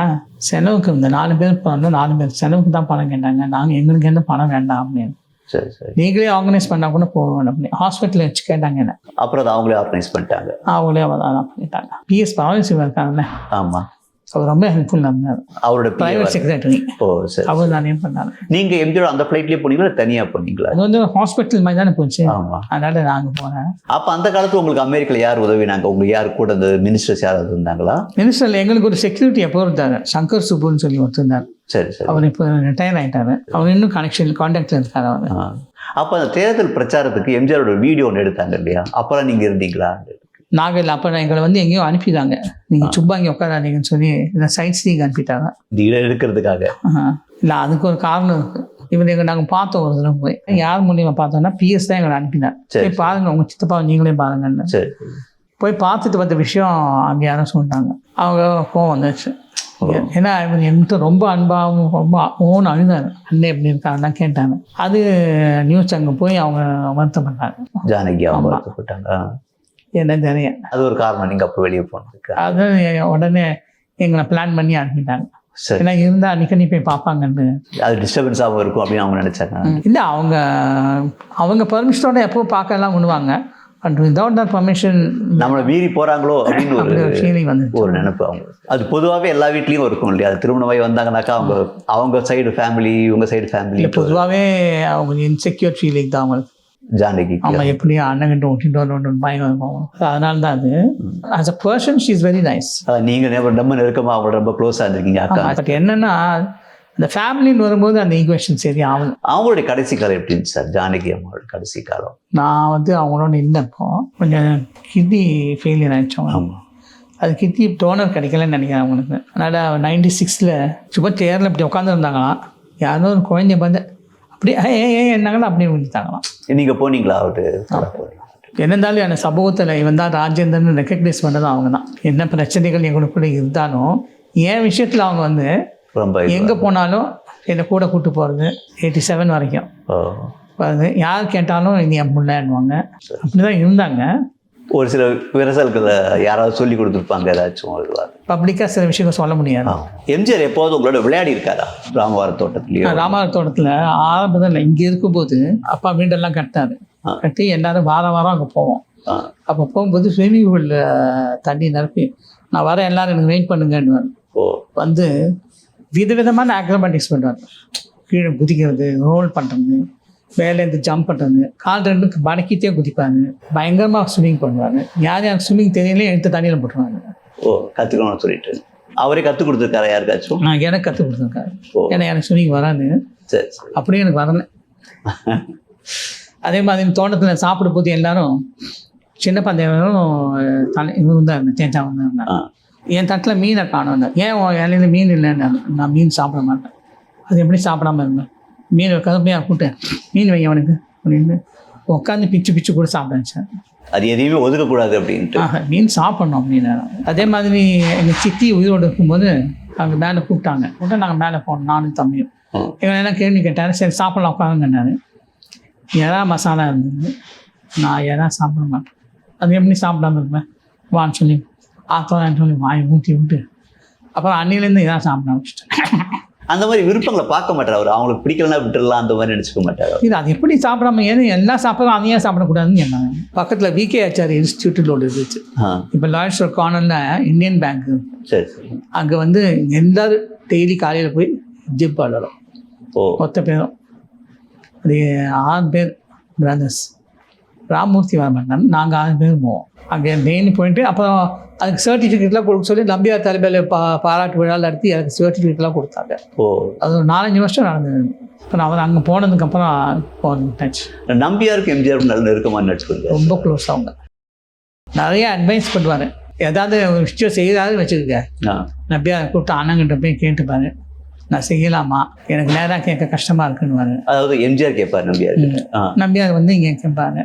செலவுக்கு இந்த 4 பேர் போனோம், 4 பேர் செலவுக்கு தான் பணம் கேட்டாங்க, நாங்கள் எங்களுக்கு எந்த பணம் வேண்டாம் அப்படின்னு. சரி சரி. நீங்களே ஆர்கனைஸ் பண்ணால் கூட போகணும் அப்படின்னு ஹாஸ்பிட்டலில் வச்சு கேட்டாங்க என்ன. அப்புறம் அதை அவங்களே ஆர்கனைஸ் பண்ணிட்டாங்க. அவங்களே அதான் பண்ணிட்டாங்க. பிஎஸ் பரமசிவம் இருக்காங்கல்ல, ஆமாம், அவர் ரொம்ப ஹெல்ப்ஃபுல்லாக இருந்தார். அவரோட பிரைவேட் செக்ரட்டரி. ஓ சரி. அவர் தானே பண்ணார். நீங்கள் எம்ஜிஆர் அந்த ஃப்ளைட்லேயே போனீங்களா தனியாக போனீங்களா? அது வந்து ஹாஸ்பிட்டல் மாதிரி தானே போச்சு. ஆமாம், அதனால நாங்கள் போனேன். அப்போ அந்த காலத்தில் உங்களுக்கு அமெரிக்காவில் யார் உதவினாங்க? உங்களுக்கு யார் கூட இந்த மினிஸ்டர்ஸ் யாராவது இருந்தாங்களா? மினிஸ்டரில் எங்களுக்கு ஒரு செக்யூரிட்டி எப்போ இருந்தார், சங்கர் சுப்புன்னு சொல்லி ஒருத்தர். சரி சரி. அவர் இப்போ ரிட்டையர் ஆகிட்டார். அவர் இன்னும் கான்டாக்டில் இருக்கார் அவர். அப்போ அந்த தேர்தல் பிரச்சாரத்துக்கு எம்ஜிஆரோட வீடியோ ஒன்று எடுத்தாங்க இல்லையா? அப்புறம் நீங்கள் இருந்தீங்களா? நாங்கள் இல்லை, அப்போ எங்களை வந்து எங்கேயோ அனுப்பிட்டாங்க, நீங்கள் சும்மா இங்கே உட்காராதீங்கன்னு சொல்லி இந்த சைட் சீங்க அனுப்பிட்டாங்க. எடுக்கிறதுக்காக இல்லை, அதுக்கு ஒரு காரணம் இருக்குது. இவங்க நாங்கள் பார்த்தோம் ஒரு தடவை போய், யார் மூலியமாக பார்த்தோம்னா பிஎஸ் தான் எங்களை அனுப்பினார். சரி பாருங்கள், உங்கள் சித்தப்பா நீங்களே பாருங்கன்னு. சரி. போய் பார்த்துட்டு வந்த விஷயம் அங்கே யாரும் சொல்லிட்டாங்க. அவங்க கோவம் வந்துச்சு. ஏன்னா இவங்க என்கிட்ட ரொம்ப அன்பாகவும் ரொம்ப ஓன் அழுதாரு, அண்ணே எப்படி இருக்காருன்னா கேட்டாங்க. அது நியூஸ் அங்கே போய் அவங்க வருத்தம் பண்ணாங்க. ஜானகி அவங்க வருத்தப்பட்டாங்க. என்ன தெரிய, அது ஒரு காரணம் நீங்கள் அப்போ வெளியே போனதுக்கு. அது உடனே எங்களை பிளான் பண்ணி அனுப்பிட்டாங்க. ஏன்னா இருந்தால் அன்றைக்கி நீ போய் பார்ப்பாங்கன்னு. அது டிஸ்டர்பன்ஸாகவும் இருக்கும் அப்படின்னு அவங்க நினச்சாங்க. இல்லை, அவங்க பெர்மிஷனோட எப்போ பார்க்கலாம் விடுவாங்க, பட் வித்தவுட் தட் பர்மிஷன் நம்மளை மீறி போகிறாங்களோ அப்படின்னு ஒரு ஃபீலிங் வந்து ஒரு நினைப்பு அவங்க. அது பொதுவாகவே எல்லா வீட்லேயும் இருக்கும் இல்லையா? அது திருமணமாகி வந்தாங்கனாக்கா அவங்க சைடு ஃபேமிலி, இவங்க சைடு ஃபேமிலி, பொதுவாகவே அவங்க இன்செக்யூர் ஃபீலிங் தான் அவங்களுக்கு. ஜானகி ஆமாம், எப்படியும் அண்ணங்கிட்ட ஒட்டிட்டு பயம் இருக்கும். அதனால தான் அது as a person she is very nice. நீங்கள் ரொம்ப நெருக்கமாக அவங்களோட ரொம்ப க்ளோஸாக இருந்திருக்கீங்க அக்கா. பட் என்னென்னா இந்த ஃபேமிலின்னு வரும்போது அந்த ஈக்குவேஷன் சரி ஆகும். அவங்களுடைய கடைசி காலம் எப்படி இருந்துச்சு சார்? ஜானகி அம்மாவோட கடைசி காலம். நான் வந்து அவங்களோட இருந்தப்போ கொஞ்சம் கிட்னி ஃபெயிலியர் ஆகிடுச்சோம். ஆமாம், அது கிட்னி டோனர் கிடைக்கலன்னு நினைக்கிறேன் அவங்களுக்கு. அதனால் 96 சும்மா சேரில் இப்படி உட்காந்துருந்தாங்களாம். யாரோ ஒரு குழந்தைய வந்து அப்படியே என்னாங்களோ அப்படியே விழுந்துட்டாங்களாம். நீங்கள் போனீங்களா? அவரு என்னந்தாலும் அந்த சமூகத்தில் இவன் தான் ராஜேந்திரன் ரெக்கக்னைஸ் பண்ணதும் அவங்க தான். என்ன பிரச்சனைகள் எங்களுக்குள்ள இருந்தாலும் என் விஷயத்தில் அவங்க வந்து ரொம்ப எங்கே போனாலும் என்னை கூட கூப்பிட்டு போகிறது. 87 வரைக்கும் பாருங்க, யார் கேட்டாலும் இது என் பிள்ளைன்னுவாங்க. அப்படி தான் இருந்தாங்க. ஒரு சில விரசல்களை யாராவது சொல்லி கொடுத்துருப்பாங்க ஏதாச்சும். பப்ளிக்காக சில விஷயங்கள் சொல்ல முடியாது. எம்ஜிஆர் எப்போது உங்களோட விளையாடி இருக்காரா ராமவார தோட்டத்துலேயும்? ராமவார தோட்டத்தில் ஆரம்பத்தில் இங்கே இருக்கும்போது அப்பா வீடெல்லாம் கட்டாரு. கட்டி எல்லாரும் வாரம் அங்கே போவோம். அப்போ போகும்போது ஸ்விம்மிங் பூலில் தண்ணி நிரப்பி நான் வரேன் எல்லாரும் எனக்கு வெயிட் பண்ணுங்கன்னு வந்து விதவிதமான ஆக்ரோபாட்டிக்ஸ் பண்ணுவாங்க. கீழே குதிக்கிறது, ரோல் பண்ணுறது, மேலேருந்து ஜம்ப் பண்ணுறது, கால் 2 மடக்கிட்டே குதிப்பாங்க. பயங்கரமாக ஸ்விம்மிங் பண்ணுவாங்க. யார் ஸ்விம்மிங் தெரியல எடுத்து தண்ணியில் போட்டுருவாங்க. கற்றுக்கணும்னு சொல்லிட்டு அவரே கற்றுக் கொடுத்துருக்காரா யாருக்காச்சும்? நான் எனக்கு கற்றுக் கொடுத்துருக்காரு. ஓ. ஏன்னா எனக்கு ஸ்விம்மிங் வராது, சரி சரி. அப்படியே எனக்கு வரல. அதே மாதிரி தோட்டத்தில் சாப்பிட போது எல்லாரும் சின்ன பந்தயம் இவரும் தான் இருந்தேன், தேஞ்சாவும் தான் இருந்தாங்க. என் தட்டில் மீனை காணும். ஏன் உன் இலையில மீன் இல்லைன்னு. நான் மீன் சாப்பிட மாட்டேன். அது எப்படி சாப்பிடாம இருந்தேன்? மீன் கருப்பையாக கூட்டேன், மீன் வைங்க அவனுக்கு அப்படின்னு உட்காந்து பிச்சு பிச்சு கூட சாப்பிட்டேன் சார். அது எதையுமே ஒதுக்கக்கூடாது அப்படின்ட்டு. மீன் சாப்பிட்ணும் அப்படின்னு. அதே மாதிரி எங்கள் சித்தி உயிரோடு இருக்கும்போது அவங்க மேலே கூப்பிட்டாங்க. கூப்பிட்டா நாங்கள் மேலே போனோம், நானும் தம்பியும். இவன் என்ன கேள்வி கேட்டார், சரி சாப்பிடலாம் உட்காந்துங்கன்னாரு. எறா மசாலா இருந்தது, நான் எறா சாப்பிட மாட்டேன். அது எப்படி சாப்பிடாம இருப்பேன் வான்னு சொல்லி ஆத்தோன்னு சொல்லி வாங்கி ஊற்றி விட்டு அப்புறம் அன்னிலேருந்து இதான் சாப்பிட ஆரம்பிச்சிட்டேன். அந்த மாதிரி விருப்பங்களை பார்க்க மாட்டார் அவர். அவங்களுக்கு பிடிக்கலன்னா விட்டுடலாம் அந்த மாதிரி நினச்சிக்க மாட்டார். இது அது எப்படி சாப்பிடாம ஏன்னு எல்லாம் சாப்பிட்றோம், அதையே சாப்பிடக்கூடாதுன்னு சொன்னாங்க. பக்கத்தில் விகே ஆச்சாரி இன்ஸ்டியூட்டில் இருந்துச்சு. இப்போ லாய்ஸ் கார்னரில் இந்தியன் பேங்க். சரி சரி. அங்கே வந்து எல்லாரும் டெய்லி காலையில் போய் ஜிப் ஆடலாம். மொத்த பேரும் அது 6 பேர் பிரதர்ஸ். ராமூர்த்தி வர மாட்டாங்க, நாங்கள் 6 பேர் போவோம். அங்கே டெய்லி போயிட்டு அப்புறம் அதுக்கு சர்டிஃபிகேட்லாம் கொடுக்க சொல்லி நம்பியார் தலைமையில் பாராட்டு விழா நடத்தி எனக்கு சர்டிஃபிகேட்லாம் கொடுத்தாங்க. அது ஒரு 4-5 வருஷம் நடந்தது. இப்போ நான் அங்கே போனதுக்கப்புறம் போனேன். நம்பியாருக்கு எம்ஜிஆர் நல்ல நெருக்கமாக நடிச்சுக்கோங்க, ரொம்ப க்ளோஸ். அவங்க நிறைய அட்வைஸ் பண்ணுவார். ஏதாவது ஒரு விஷயம் செய்யறாது வச்சுருக்க, நம்பியார் கூப்பிட்டு அண்ணங்கிட்ட போய் கேட்டுப்பாரு, நான் செய்யலாமா, எனக்கு நேராக கேட்க கஷ்டமாக இருக்குன்னு. அதாவது எம்ஜிஆர் கேட்பார் நம்பியார். நம்பியார் வந்து இங்கே கேட்பாரு.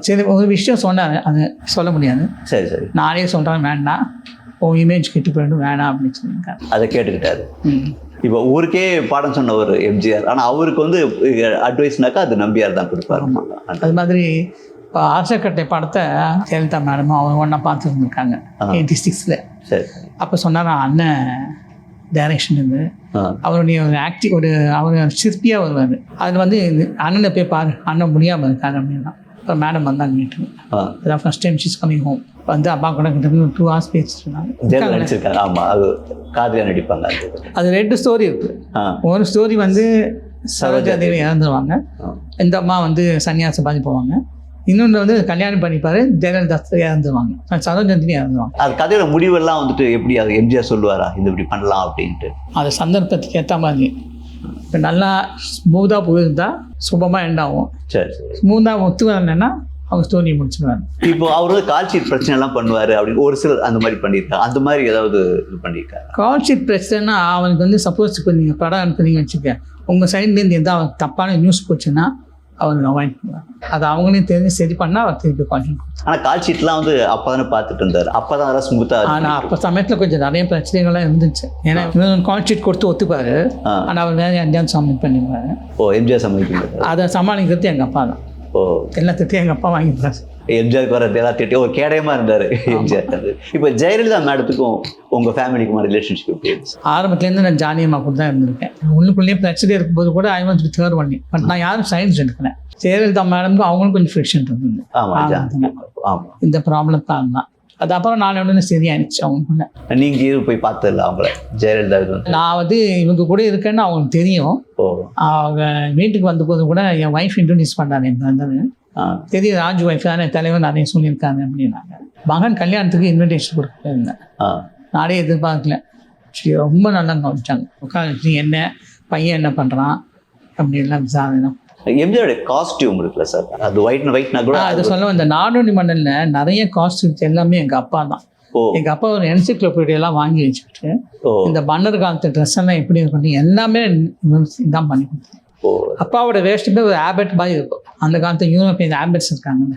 சரி ஒரு விஷயம் சொன்னார், அது சொல்ல முடியாது. சரி சரி. நானே சொல்கிறேன் வேண்டாம், உன் இமேஜ் கெட்டு போயிடும் வேணாம் அப்படின்னு சொல்லியிருக்காரு. அதை கேட்டுக்கிட்டாரு. இப்போ ஊருக்கே பாடம் சொன்ன ஒரு எம்ஜிஆர், ஆனால் அவருக்கு வந்து அட்வைஸ்னாக்கா அது நம்பியார் தான் கொடுப்பாரு. அது மாதிரி இப்போ ஆசைக்கட்டை படத்தை ஜெயலலிதா மேடமும் அவங்க ஒன்றா பார்த்துருந்துருக்காங்க 86ல். சரி. அப்போ சொன்னார் அண்ணன் டைரக்ஷன் இருந்து அவருடைய ஒரு ஆக்டிவ் ஒரு அவர் சிற்பியாக வருவார். அதில் வந்து அண்ணனை போய் பாரு, அண்ணன் முடியாமல் இருக்காரு அப்படின்னா. இப்போ மேடம் வந்தாங்க வீட்டுக்கு. அதான் first time she's coming home. வந்து அப்பா கூட கிட்ட 2 hours பேசிட்டு ஆமாம், அது காதலியாக நடிப்பாங்க. அது 2 ஸ்டோரி இருக்குது. ஒரு ஸ்டோரி வந்து சரோஜா தேவி இறந்துருவாங்க, இந்த அம்மா வந்து சன்னியாசம் பாதி போவாங்க. இன்னொன்று வந்து கல்யாணம் பண்ணிப்பாரு, ஜெயலலிதா இறந்துருவாங்க, சரோஜா தேவி இறந்துருவாங்க. அது கதையோட முடிவெல்லாம் வந்துட்டு எப்படி அது எம்ஜிஆர் சொல்லுவாரா இந்த இப்படி பண்ணலாம் அப்படின்ட்டு? அது சந்தர்ப்பத்துக்கு ஏற்ற மாதிரி. இப்போ நல்லா ஸ்மூத்தாக போயிருந்தா சுபமாக எண்டாகும். சரி சரி. ஸ்மூத்தாக ஒத்து வரலன்னா அவங்க ஸ்டோரியை முடிச்சுடுவாங்க. இப்போ அவர் வந்து கால் ஷீட் பிரச்சனை எல்லாம் பண்ணுவார் அப்படின்னு ஒரு சிலர் அந்த மாதிரி பண்ணியிருக்காங்க. அந்த மாதிரி ஏதாவது இது பண்ணியிருக்காரு? கால் ஷீட் பிரச்சனைனா அவனுக்கு வந்து சப்போஸ் இப்போ நீங்கள் படம் அனுப்புறீங்க வச்சுக்க, உங்கள் சைட்லேருந்து எதாவது அவனுக்கு தப்பான நியூஸ் போச்சுன்னா அவங்க அவாய்ட் பண்ணுவாங்க. அது அவங்களையும் தெரிஞ்சு சரி பண்ணால் அவர் திருப்பி கால் ஷீட். ஆனால் கால் ஷீட்லாம் வந்து அப்போ தானே பார்த்துட்டு இருந்தார், அப்போ தான் அதெல்லாம் ஸ்மூத்தாக. ஆனால் அப்போ சமயத்தில் கொஞ்சம் நிறைய பிரச்சனைகள்லாம் இருந்துச்சு. ஏன்னா கால் ஷீட் கொடுத்து ஒத்துப்பாரு, ஆனால் அவர் வேறு எங்கேயாவது சப்மிட் பண்ணிடுவார். எம்ஜிஆர் சமைக்கிறது அதை சமாளிக்கிறது எங்கள் அப்பா தான். எல்லாத்தையும் எங்கள் அப்பா வாங்கிட்டார். எம்ஜிஆருக்கு வர எல்லாத்திட்டையும் ஒரு கேடயமாக இருந்தார் எம்ஜிஆர். இப்போ ஜெயலலிதா மேடத்துக்கும் உங்கள் ஃபேமிலிக்குமான ரிலேஷன்ஷிப் எப்படி இருந்துச்சு? ஆரம்பத்துலேருந்து நான் ஜானியம்மா கூட தான் இருந்திருக்கேன். உள்ளுக்குள்ளேயே பிரச்சனை இருக்கும்போது கூட I want to be third one. But நான் யாரும் சயின்ஸ் எடுக்கல. ஜெயலலிதா மேடமுக்கும் அவங்களும் கொஞ்சம் ஃப்ரிக்ஷன் இருந்தது. இந்த ப்ராப்ளம் தான். அது அப்புறம் 4 உடனே சரியாயிடுச்சு அவங்களுக்குள்ள. நீங்கள் போய் பார்த்ததில்ல அவங்கள ஜெயலலிதா? நான் வந்து இவங்க கூட இருக்கேன்னு அவங்களுக்கு தெரியும். அவங்க வீட்டுக்கு வந்த போது கூட என் ஒய்ஃப் இன்ட்ரோடியூஸ் பண்ணாரு. எனக்கு வந்தது தெரியும், ராஜு ஒய்ஃப் தானே தலைவர் நிறைய சொல்லியிருக்காங்க அப்படின்னாங்க. மகன் கல்யாணத்துக்கு இன்விடேஷன் கொடுக்க இருந்தேன். நானே எதிர்பார்க்கல. ரொம்ப நல்லா கவனிச்சாங்க. உட்காந்து என்ன பையன் என்ன பண்ணுறான் அப்படின்லாம் விசாரணை. எம்ஜிஆருடைய காஸ்டியூம் இருக்குல்ல சார், அது ஒயிட்னா கூட அது சொல்ல இந்த நாடோடி மண்டலில் நிறைய காஸ்டியூம்ஸ் எல்லாமே எங்கள் அப்பா தான். எங்கள் அப்பா ஒரு என்சைக்ளோபீடியெல்லாம் வாங்கி வச்சுக்கிட்டு இந்த மன்னர் காலத்து ட்ரெஸ் எல்லாம் எப்படி இருக்கணும் எல்லாமே தான் பண்ணி கொடுத்தேன். அப்பாவோட வேஷ்டுமே ஒரு ஆபட் மாதிரி இருக்கும். அந்த காலத்து யூரோப்பியன் ஆபட்ஸ் இருக்காங்க,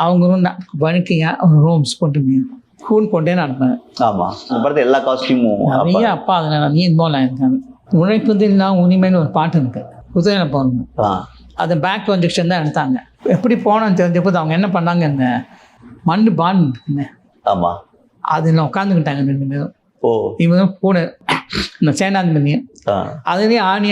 அவங்களும் வழுக்கையா ஒரு ரோம்ஸ் போட்டு கூன் போட்டே நடப்பாங்க. எல்லா காஸ்டியூமும் நிறைய அப்பா அதில் நிறைய இன்வால்வ் ஆயிருக்காங்க. உழைப்பது இல்லாமல் உரிமைன்னு ஒரு பாட்டு இருக்கு, குதிரையில் போகணும். அது பேக் ப்ரொஜெக்ஷன் தான் எடுத்தாங்க. எப்படி போனோன்னு தெரிஞ்சப்போது அவங்க என்ன பண்ணாங்க, இந்த மண்ணு பான் இருக்குங்க, அதில் உட்காந்துக்கிட்டாங்க 2 பேரும். இவங்க கூட இந்த சேனாதிபதி அதுலேயே ஆணி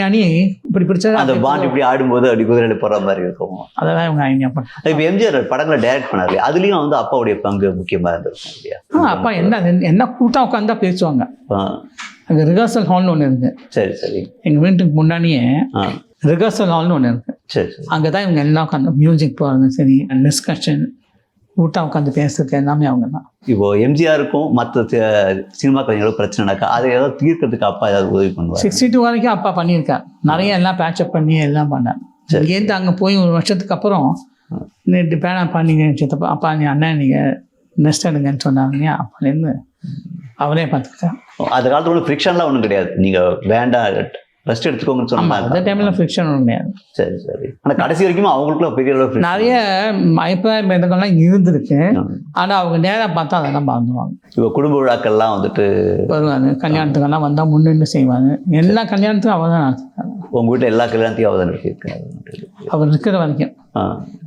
இப்படி பிடிச்சா அந்த பாண்ட் இப்படி ஆடும்போது அப்படி குதிரையில் போகிற மாதிரி இருக்கும். அதெல்லாம் இவங்க ஐடியா பண்ணாங்க. இப்போ எம்ஜிஆர் படங்களை டைரக்ட் பண்ணாரு, அதுலேயும் வந்து அப்பாவுடைய பங்கு முக்கியமாக இருந்திருக்கும் இல்லையா? அப்பா என்ன கூட்டம் உட்காந்து பேசுவாங்க. அங்கே ரிஹர்சல் ஹால்னு ஒன்று இருக்கு. சரி சரி. எங்கள் வீட்டுக்கு முன்னாடியே ரிஹர்சல் ஹால்னு ஒன்று இருக்கு. சரி சரி. அங்கே தான் இவங்க எல்லாம் உட்காந்து மியூசிக் போகிறது சரி, டிஸ்கஷன் கூட்டா உட்காந்து பேசுறதுக்கு எல்லாமே அவங்க தான். இப்போ எம்ஜிஆருக்கும் மற்ற சினிமா கலைஞர்களும் பிரச்சனைனாக்கா அதை ஏதாவது தீர்க்கறதுக்கு அப்பா ஏதாவது உதவி பண்ணுவார்? 62 வரைக்கும் அப்பா பண்ணியிருக்கார். நிறைய எல்லாம் பேட்சப் பண்ணி எல்லாம் பண்ணார். இங்கேருந்து அங்கே போய் ஒரு வருஷத்துக்கு அப்புறம் நேற்று பேனா பண்ணிங்க சித்தப்பா, அப்பா நீ அண்ணன் நீங்கள் நெஸ்ட் எடுங்கன்னு சொன்னாங்க. அப்போலேருந்து அவரே பார்த்துக்கிட்டேன். அந்த காலத்துல ஒன்றும் ஃப்ரிக்ஷன்லாம் ஒன்றும் கிடையாது, நீங்கள் வேண்டாம் ரெஸ்ட் எடுத்துக்கோங்கன்னு சொன்னாங்க. அந்த டைமில் ஃப்ரிக்ஷன் ஒன்றும் கிடையாது. சரி சரி. ஆனால் கடைசி வரைக்கும் அவங்களுக்குள்ள பெரிய அளவு நிறைய அபிப்பிராய பேதங்கள்லாம் இருந்திருக்கு. ஆனால் அவங்க நேராக பார்த்தா அதெல்லாம் மறந்துடுவாங்க. இப்போ குடும்ப விழாக்கள்லாம் வந்துட்டு வருவாங்க, கல்யாணத்துக்கெல்லாம் வந்தால் முன்னின்று செய்வாங்க. எல்லா கல்யாணத்துக்கும் அவர் தான் நடத்துக்காங்க. உங்கள் வீட்டில் எல்லா கல்யாணத்தையும் அவர் தான் நடத்தியிருக்காரு அவர் இருக்கிற வரைக்கும்.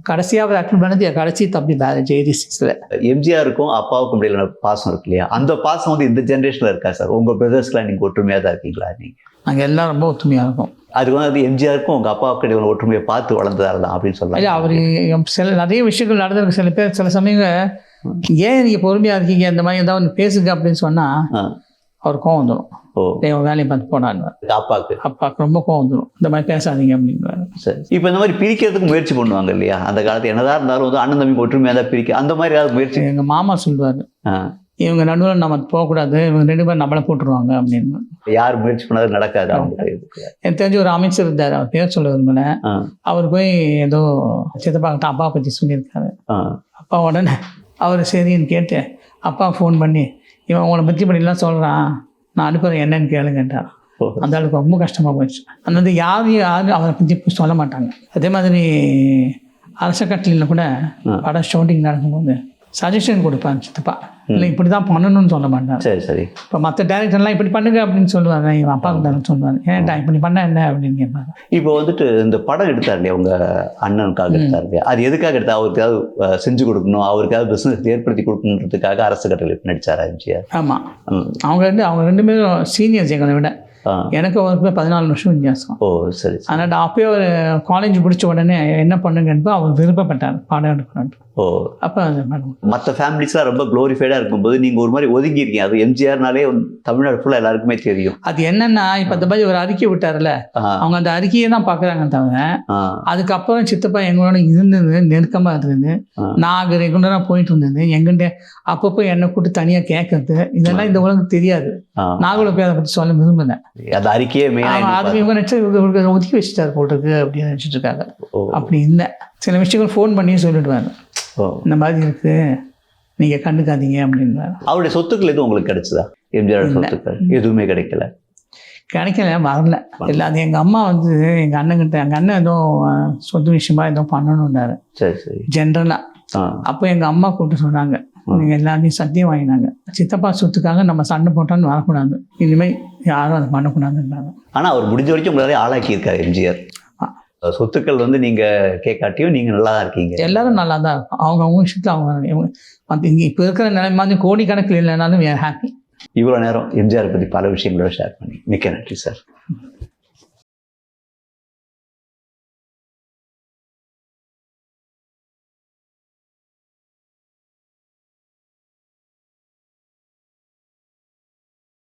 கடைசியாக அவர் அட்டன் பண்ணது கடைசி தம்பி மேரேஜ் 86ல். எம்ஜிஆருக்கும் அப்பாவுக்கும் இடையில பாசம் இருக்கு இல்லையா, அந்த பாசம் வந்து இந்த ஜென்ரேஷனில் இருக்கா சார்? உங்கள் பிரதர்ஸ்லாம் நீங்கள் ஒற்றுமையாக தான் இருக்கீங்களா? நீங்கள் நாங்கள் எல்லாம் ரொம்ப ஒற்றுமையாக இருக்கோம். அதுக்கு வந்து எம்ஜிஆருக்கும் உங்கள் அப்பாவுக்கு இடையில ஒற்றுமையை பார்த்து வளர்ந்ததால தான் அப்படின்னு சொல்லலாம். இல்லை, அவர் சில நிறைய விஷயங்கள் நடந்திருக்கு. சில பேர் சில சமயங்கள் ஏன் நீங்கள் பொறுமையாக இருக்கீங்க இந்த மாதிரி ஏதாவது ஒன்று பேசுங்க அப்படின்னு சொன்னால் அவர் கோவம் வந்துடும். வேலையை பார்த்து போனான்னு அப்பாவுக்கு ரொம்ப கோவம் வந்துடும், இந்த மாதிரி பேசாதீங்க அப்படின்னு. சரி. இப்போ இந்த மாதிரி பிரிக்கிறதுக்கு முயற்சி பண்ணுவாங்க இல்லையா அந்த காலத்து? என்னதான் இருந்தாலும் வந்து அண்ணன் தம்பி ஒற்றுமையாக தான் பிரிக்க அந்த மாதிரி ஏதாவது முயற்சி? எங்கள் மாமா சொல்லுவார், இவங்க நடுவில் நம்ம போகக்கூடாது, இவங்க 2 பேரும் நம்மளை போட்டுருவாங்க அப்படின்னு. யார் முயற்சி பண்ணாலும் நடக்காது அவங்க. எனக்கு தெரிஞ்ச ஒரு அமைச்சர் இருந்தார், அவர் பேர் சொல்ல விரும்பல. அவர் போய் ஏதோ சித்தப்பா கிட்ட அப்பா பற்றி சொல்லியிருக்காரு. அப்பா உடனே அவர் சரின்னு கேட்டு அப்பா ஃபோன் பண்ணி இவன் உங்களை பற்றி பண்ணிலாம் சொல்கிறான், நான் அனுப்புகிறேன் என்னன்னு கேளுங்கன்றார். அந்த ஆளுக்கு ரொம்ப கஷ்டமாக போயிடுச்சு. அந்த வந்து யாரும் அவரை பற்றி சொல்ல மாட்டாங்க. அதே மாதிரி அரச கட்டளையில் கூட படம் ஷூட்டிங் நடக்கும்போது சஜஷன் கொடுப்பாங்க சித்தப்பா, இல்லை இப்படி தான் பண்ணணும்னு சொல்ல மாட்டாங்க. சரி சரி. இப்போ மற்ற டேரக்டர்லாம் இப்படி பண்ணுங்க அப்படின்னு சொல்லுவாங்க, எங்கள் அப்பாவுக்கு தானே சொல்லுவாங்க, ஏன்டா இப்படி பண்ண என்ன அப்படின்னு கேட்பாங்க. இப்போ வந்துட்டு இந்த படம் எடுத்தார் இல்லையா உங்கள் அண்ணனுக்காக எடுத்தார் இல்லையா, அது எதுக்காக எடுத்தா? அவருக்கு ஏதாவது செஞ்சு கொடுக்கணும், அவருக்கு ஏதாவது பிஸ்னஸ் ஏற்படுத்தி கொடுக்கணுன்றதுக்காக அரசு கட்டளை நடிச்சாரா எம்ஜிஆர்? ஆமாம், அவங்க ரெண்டு பேரும் சீனியர்ஸ் எங்களை விட. எனக்கு அவருக்கு 14 வருஷம் வித்தியாசம். ஓ சரி. அதனால் அப்போயே ஒரு காலேஜ் முடிச்ச உடனே என்ன பண்ணுங்கன்னு அவர் விருப்பப்பட்டார் பாடம் எடுக்கணும். ஓ அப்போ அது மற்ற ஃபேமிலிஸ்லாம் ரொம்ப க்ளோரிஃபைடாக இருக்கும்போது நீங்கள் ஒரு மாதிரி ஒதுங்கி இருக்கீங்க. அது எம்ஜிஆர்னாலே தமிழ்நாடு ஃபுல்லாக எல்லாருக்குமே தெரியும். அது என்னன்னா, இப்போ அந்த மாதிரி ஒரு அறிக்கை விட்டார்ல, அவங்க அந்த அறிக்கையை தான் பார்க்குறாங்க தவிர அதுக்கப்புறம் சித்தப்பா எங்களோட இருந்தது நெருக்கமாக இருந்தது, நான் அங்கே ரெகுலராக போயிட்டு இருந்தது, எங்கிட்ட அப்பப்போ என்னை கூட்டு தனியாக கேட்கறது, இதெல்லாம் இந்த உலகம் தெரியாது. நாங்களும் போய் அதை பற்றி சொல்ல விரும்பினேன். அந்த அறிக்கையே அது இவங்க நினச்சி ஒதுக்கி வச்சுட்டாரு போட்டிருக்கு அப்படின்னு நினச்சிட்டு இருக்காங்க. அப்படி இல்லை, சில விஷயங்கள் ஃபோன் பண்ணி சொல்லிடுவாங்க, இந்த மாதிரி இருக்கு நீங்க கண்டுக்காதீங்க அப்படின்னு. அவருடைய சொத்துக்கள் எதுவும் உங்களுக்கு கிடைச்சதா? எம்ஜிஆர் சொத்துக்கள் எதுவுமே கிடைக்கல வரல. இல்லை, அது எங்கள் அம்மா வந்து எங்கள் அண்ணன்கிட்ட, எங்கள் அண்ணன் ஏதோ சொத்து விஷயமா ஏதோ பண்ணணும்னாரு. சரி சரி. ஜென்ரலாக அப்போ எங்கள் அம்மா கூப்பிட்டு சொன்னாங்க, நீங்கள் எல்லாத்தையும் சத்தியம் வாங்கினாங்க, சித்தப்பா சொத்துக்காக நம்ம சண்டை போட்டான்னு வரக்கூடாது, இனிமேல் யாரும் அதை பண்ணக்கூடாதுன்னாங்க. ஆனால் அவர் முடிஞ்ச வரைக்கும் உங்களாலே ஆளாக்கி இருக்காரு எம்ஜிஆர். சொத்துக்கள் வந்து நீங்கள் கேட்காட்டியும் நீங்கள் நல்லா தான் இருக்கீங்க. எல்லாரும் நல்லா தான் இருக்கும். அவங்க விஷயத்தில் அவங்க இங்கே இப்போ இருக்கிற நிலைமை மாதிரி கோடிக்கணக்கில் இல்லைனாலும் ஹாப்பி. இவ்வளோ நேரம் எம்ஜிஆர் பற்றி பல விஷயங்களோட ஷேர் பண்ணி மிக்க நன்றி சார்.